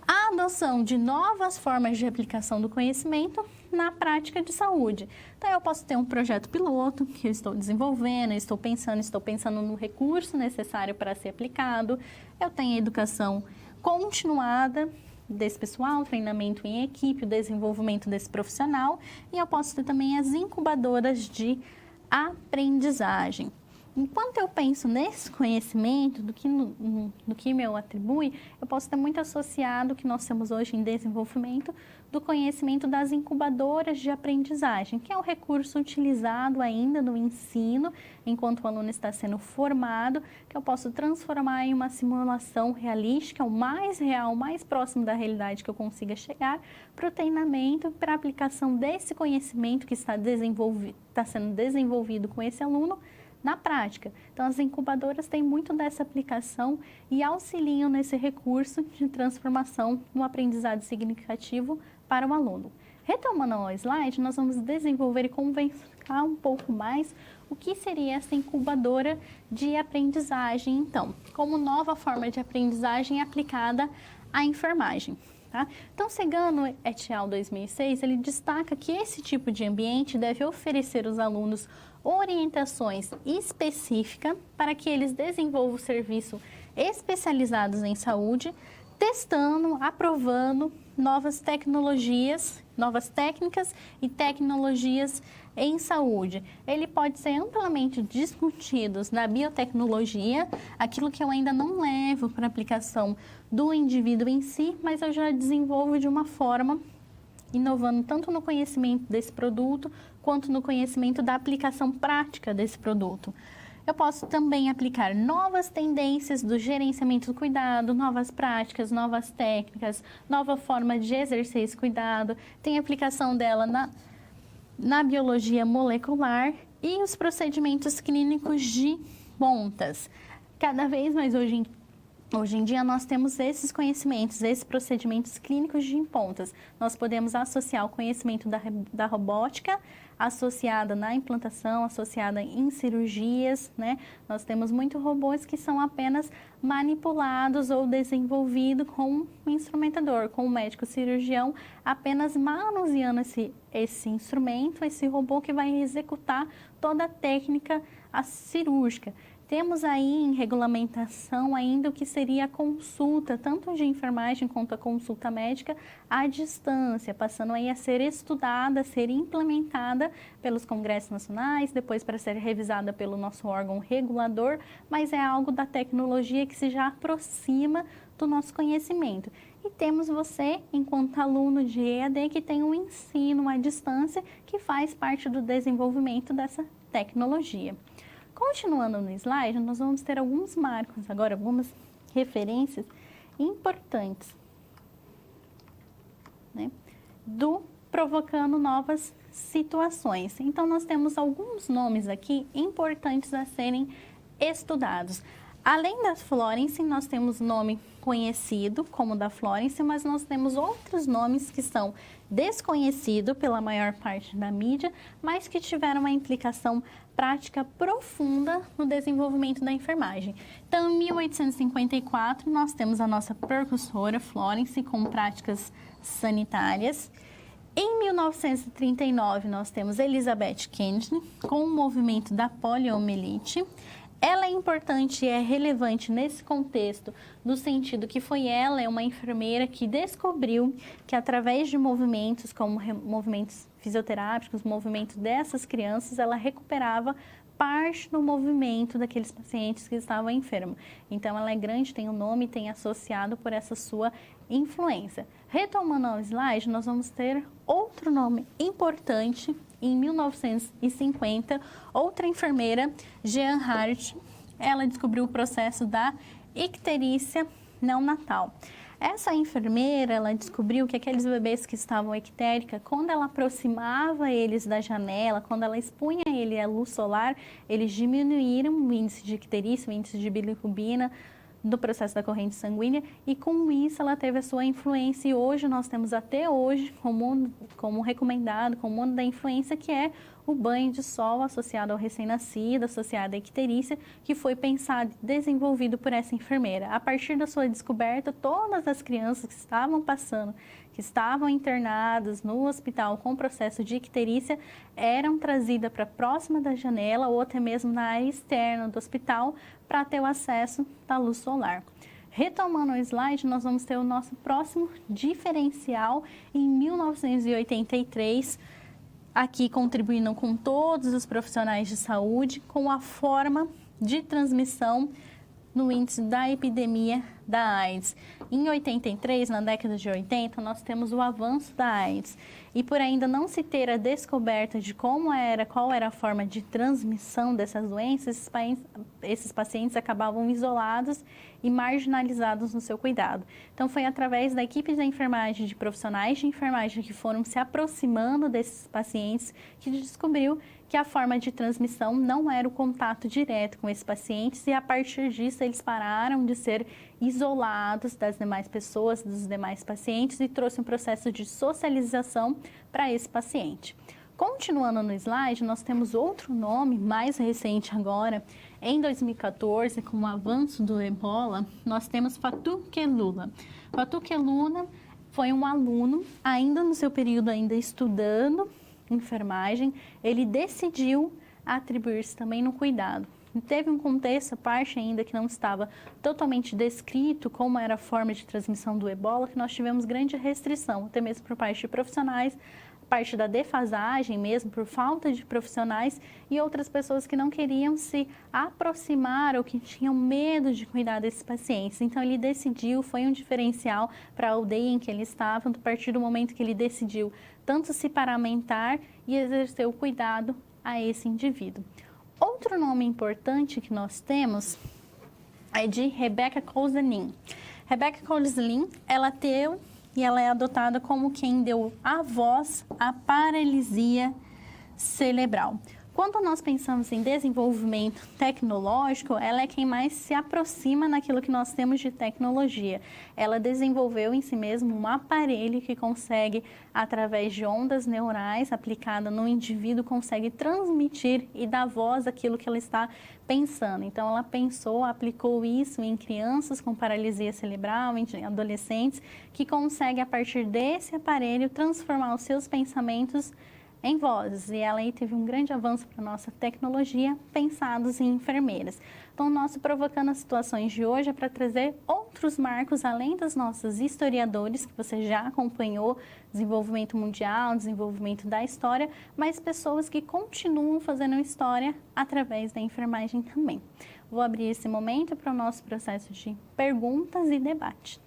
A adoção de novas formas de aplicação do conhecimento na prática de saúde. Então, eu posso ter um projeto piloto que eu estou desenvolvendo, estou pensando no recurso necessário para ser aplicado. Eu tenho a educação continuada desse pessoal, treinamento em equipe, o desenvolvimento desse profissional. E eu posso ter também as incubadoras de aprendizagem. Enquanto eu penso nesse conhecimento, do que me atribui, eu posso ter muito associado o que nós temos hoje em desenvolvimento do conhecimento das incubadoras de aprendizagem, que é um recurso utilizado ainda no ensino, enquanto o aluno está sendo formado, que eu posso transformar em uma simulação realística, o mais real, o mais próximo da realidade que eu consiga chegar, para o treinamento, para a aplicação desse conhecimento que está sendo desenvolvido com esse aluno, na prática. Então, as incubadoras têm muito dessa aplicação e auxiliam nesse recurso de transformação no aprendizado significativo para o aluno. Retomando ao slide, nós vamos desenvolver e conversar um pouco mais o que seria essa incubadora de aprendizagem, então, como nova forma de aprendizagem aplicada à enfermagem. Tá? Então, Segano et al. 2006, ele destaca que esse tipo de ambiente deve oferecer aos alunos orientações específicas para que eles desenvolvam serviço especializados em saúde, testando, aprovando novas tecnologias, novas técnicas e tecnologias em saúde. Ele pode ser amplamente discutido na biotecnologia, aquilo que eu ainda não levo para aplicação do indivíduo em si, mas eu já desenvolvo de uma forma inovando tanto no conhecimento desse produto, quanto no conhecimento da aplicação prática desse produto. Eu posso também aplicar novas tendências do gerenciamento do cuidado, novas práticas, novas técnicas, nova forma de exercer esse cuidado. Tem aplicação dela na biologia molecular e os procedimentos clínicos de pontas. Cada vez mais hoje em dia, nós temos esses conhecimentos, esses procedimentos clínicos de pontas. Nós podemos associar o conhecimento da robótica, associada na implantação, associada em cirurgias, né? Nós temos muitos robôs que são apenas manipulados ou desenvolvidos com o instrumentador, com o médico cirurgião, apenas manuseando esse instrumento, esse robô que vai executar toda a técnica cirúrgica. Temos aí em regulamentação ainda o que seria a consulta, tanto de enfermagem quanto a consulta médica à distância, passando aí a ser estudada, a ser implementada pelos congressos nacionais, depois para ser revisada pelo nosso órgão regulador, mas é algo da tecnologia que se já aproxima do nosso conhecimento. E temos você, enquanto aluno de EAD, que tem um ensino à distância que faz parte do desenvolvimento dessa tecnologia. Continuando no slide, nós vamos ter alguns marcos agora, algumas referências importantes, né, do provocando novas situações. Então, nós temos alguns nomes aqui importantes a serem estudados. Além da Florence, nós temos nome conhecido como da Florence, mas nós temos outros nomes que são desconhecidos pela maior parte da mídia, mas que tiveram uma implicação prática profunda no desenvolvimento da enfermagem. Então, em 1854, nós temos a nossa precursora Florence com práticas sanitárias. Em 1939, nós temos Elizabeth Kennedy com o movimento da poliomielite. Ela é importante e é relevante nesse contexto, no sentido que é uma enfermeira que descobriu que através de movimentos como movimentos fisioterápicos, movimentos dessas crianças, ela recuperava parte do movimento daqueles pacientes que estavam enfermos. Então, ela é grande, tem um nome, tem associado por essa sua influência. Retomando ao slide, nós vamos ter outro nome importante. Em 1950, outra enfermeira, Jean Hart, ela descobriu o processo da icterícia neonatal. Essa enfermeira, ela descobriu que aqueles bebês que estavam ictérica, quando ela aproximava eles da janela, quando ela expunha ele à luz solar, eles diminuíram o índice de icterícia, o índice de bilirrubina do processo da corrente sanguínea, e com isso ela teve a sua influência, e hoje nós temos até hoje como recomendado, como mundo da influência, que é o banho de sol associado ao recém-nascido, associado à icterícia, que foi pensado e desenvolvido por essa enfermeira. A partir da sua descoberta, todas as crianças que estavam passando, que estavam internadas no hospital com processo de icterícia, eram trazidas para próxima da janela ou até mesmo na área externa do hospital para ter o acesso da luz solar. Retomando o slide, nós vamos ter o nosso próximo diferencial em 1983, aqui contribuindo com todos os profissionais de saúde, com a forma de transmissão no índice da epidemia da AIDS. Em 83, na década de 80, nós temos o avanço da AIDS. E por ainda não se ter a descoberta de qual era a forma de transmissão dessas doenças, esses pacientes acabavam isolados e marginalizados no seu cuidado. Então, foi através da equipe de enfermagem, de profissionais de enfermagem que foram se aproximando desses pacientes, que descobriu que a forma de transmissão não era o contato direto com esses pacientes, e a partir disso eles pararam de ser isolados das demais pessoas, dos demais pacientes, e trouxe um processo de socialização para esse paciente. Continuando no slide, nós temos outro nome mais recente agora. Em 2014, com o avanço do ebola, nós temos Fatou Kelula. Fatou Kelula foi um aluno, ainda no seu período ainda estudando enfermagem, ele decidiu atribuir-se também no cuidado. Teve um contexto, a parte ainda que não estava totalmente descrito como era a forma de transmissão do ebola, que nós tivemos grande restrição, até mesmo por parte de profissionais, parte da defasagem mesmo, por falta de profissionais, e outras pessoas que não queriam se aproximar ou que tinham medo de cuidar desses pacientes. Então, ele decidiu, foi um diferencial para a aldeia em que ele estava, a partir do momento que ele decidiu tanto se paramentar e exercer o cuidado a esse indivíduo. Outro nome importante que nós temos é de Rebecca Couselin. Rebecca Couselin, ela é adotada como quem deu a voz à paralisia cerebral. Quando nós pensamos em desenvolvimento tecnológico, ela é quem mais se aproxima naquilo que nós temos de tecnologia. Ela desenvolveu em si mesmo um aparelho que consegue, através de ondas neurais aplicada no indivíduo, consegue transmitir e dar voz àquilo que ela está pensando. Então, ela pensou, aplicou isso em crianças com paralisia cerebral, em adolescentes, que consegue, a partir desse aparelho, transformar os seus pensamentos em vozes, e ela aí teve um grande avanço para a nossa tecnologia, pensados em enfermeiras. Então, o nosso Provocando as Situações de hoje é para trazer outros marcos, além dos nossos historiadores, que você já acompanhou, desenvolvimento mundial, desenvolvimento da história, mas pessoas que continuam fazendo história através da enfermagem também. Vou abrir esse momento para o nosso processo de perguntas e debate.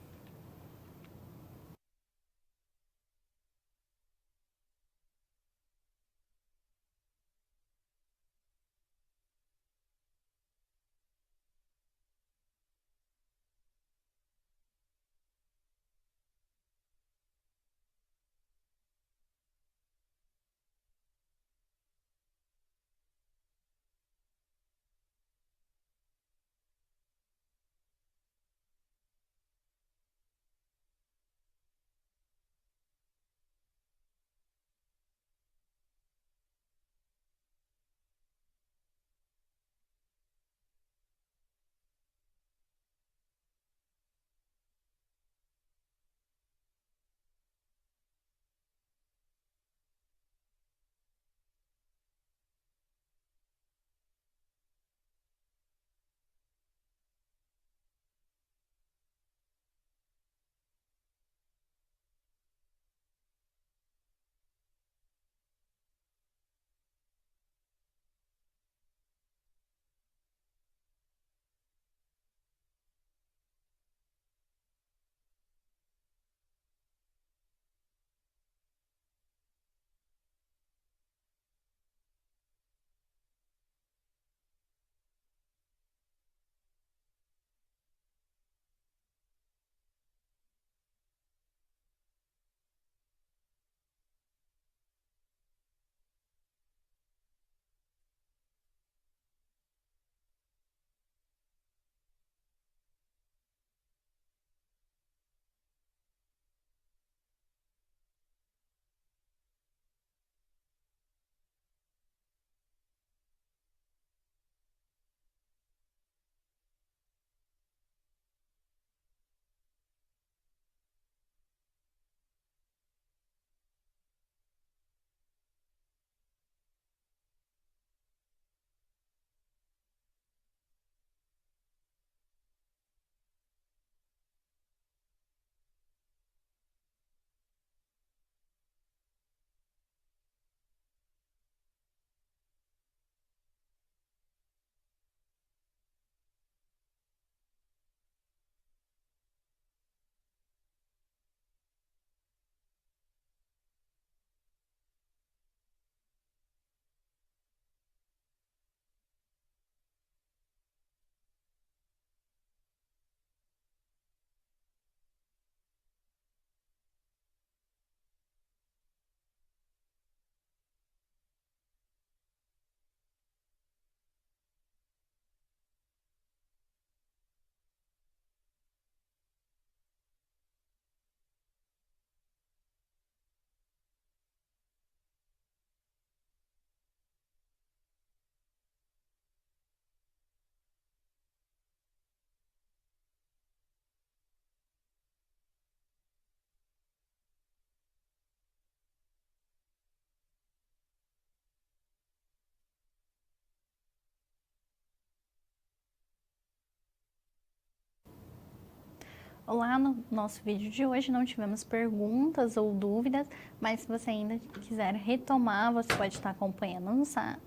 Lá no nosso vídeo de hoje não tivemos perguntas ou dúvidas, mas se você ainda quiser retomar, você pode estar acompanhando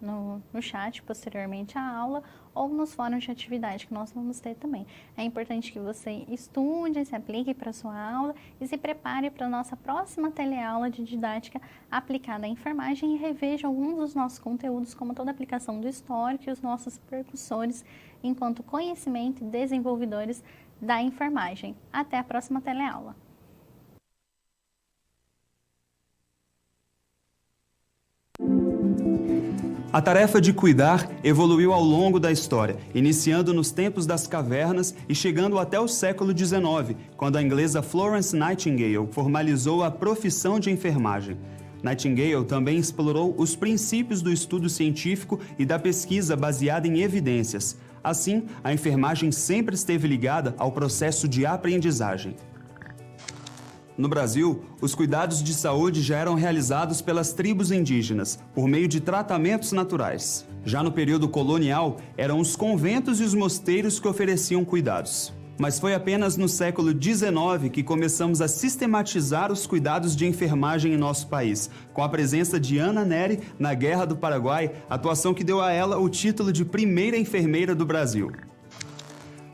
no chat posteriormente à aula ou nos fóruns de atividade que nós vamos ter também. É importante que você estude, se aplique para a sua aula e se prepare para a nossa próxima teleaula de didática aplicada à enfermagem e reveja alguns dos nossos conteúdos, como toda a aplicação do histórico e os nossos percussores enquanto conhecimento e desenvolvedores da enfermagem. Até a próxima teleaula. A tarefa de cuidar evoluiu ao longo da história, iniciando nos tempos das cavernas e chegando até o século XIX, quando a inglesa Florence Nightingale formalizou a profissão de enfermagem. Nightingale também explorou os princípios do estudo científico e da pesquisa baseada em evidências. Assim, a enfermagem sempre esteve ligada ao processo de aprendizagem. No Brasil, os cuidados de saúde já eram realizados pelas tribos indígenas, por meio de tratamentos naturais. Já no período colonial, eram os conventos e os mosteiros que ofereciam cuidados. Mas foi apenas no século XIX que começamos a sistematizar os cuidados de enfermagem em nosso país, com a presença de Ana Nery na Guerra do Paraguai, atuação que deu a ela o título de primeira enfermeira do Brasil.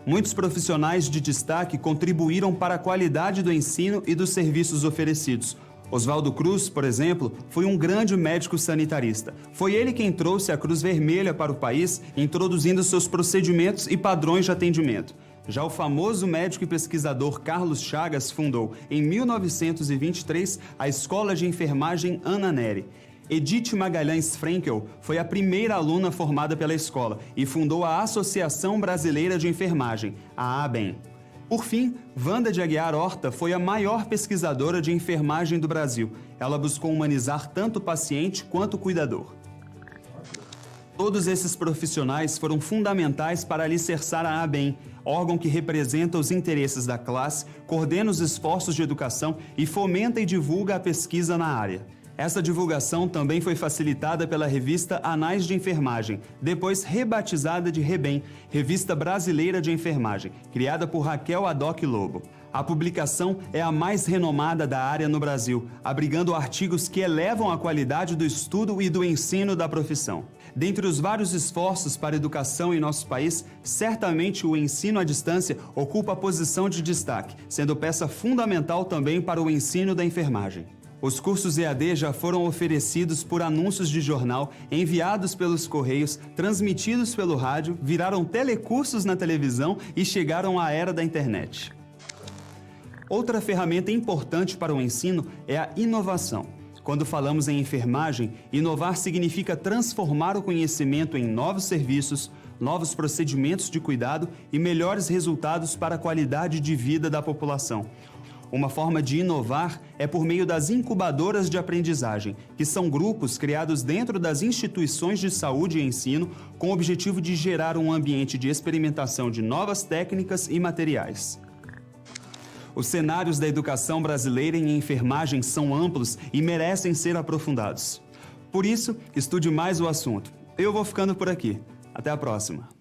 Muitos profissionais de destaque contribuíram para a qualidade do ensino e dos serviços oferecidos. Oswaldo Cruz, por exemplo, foi um grande médico sanitarista. Foi ele quem trouxe a Cruz Vermelha para o país, introduzindo seus procedimentos e padrões de atendimento. Já o famoso médico e pesquisador Carlos Chagas fundou, em 1923, a Escola de Enfermagem Ana Nery. Edith Magalhães Frenkel foi a primeira aluna formada pela escola e fundou a Associação Brasileira de Enfermagem, a ABEM. Por fim, Wanda de Aguiar Horta foi a maior pesquisadora de enfermagem do Brasil. Ela buscou humanizar tanto o paciente quanto o cuidador. Todos esses profissionais foram fundamentais para alicerçar a ABEM, órgão que representa os interesses da classe, coordena os esforços de educação e fomenta e divulga a pesquisa na área. Essa divulgação também foi facilitada pela revista Anais de Enfermagem, depois rebatizada de REBEM, Revista Brasileira de Enfermagem, criada por Raquel Adoc Lobo. A publicação é a mais renomada da área no Brasil, abrigando artigos que elevam a qualidade do estudo e do ensino da profissão. Dentre os vários esforços para a educação em nosso país, certamente o ensino à distância ocupa a posição de destaque, sendo peça fundamental também para o ensino da enfermagem. Os cursos EAD já foram oferecidos por anúncios de jornal, enviados pelos correios, transmitidos pelo rádio, viraram telecursos na televisão e chegaram à era da internet. Outra ferramenta importante para o ensino é a inovação. Quando falamos em enfermagem, inovar significa transformar o conhecimento em novos serviços, novos procedimentos de cuidado e melhores resultados para a qualidade de vida da população. Uma forma de inovar é por meio das incubadoras de aprendizagem, que são grupos criados dentro das instituições de saúde e ensino com o objetivo de gerar um ambiente de experimentação de novas técnicas e materiais. Os cenários da educação brasileira em enfermagem são amplos e merecem ser aprofundados. Por isso, estude mais o assunto. Eu vou ficando por aqui. Até a próxima.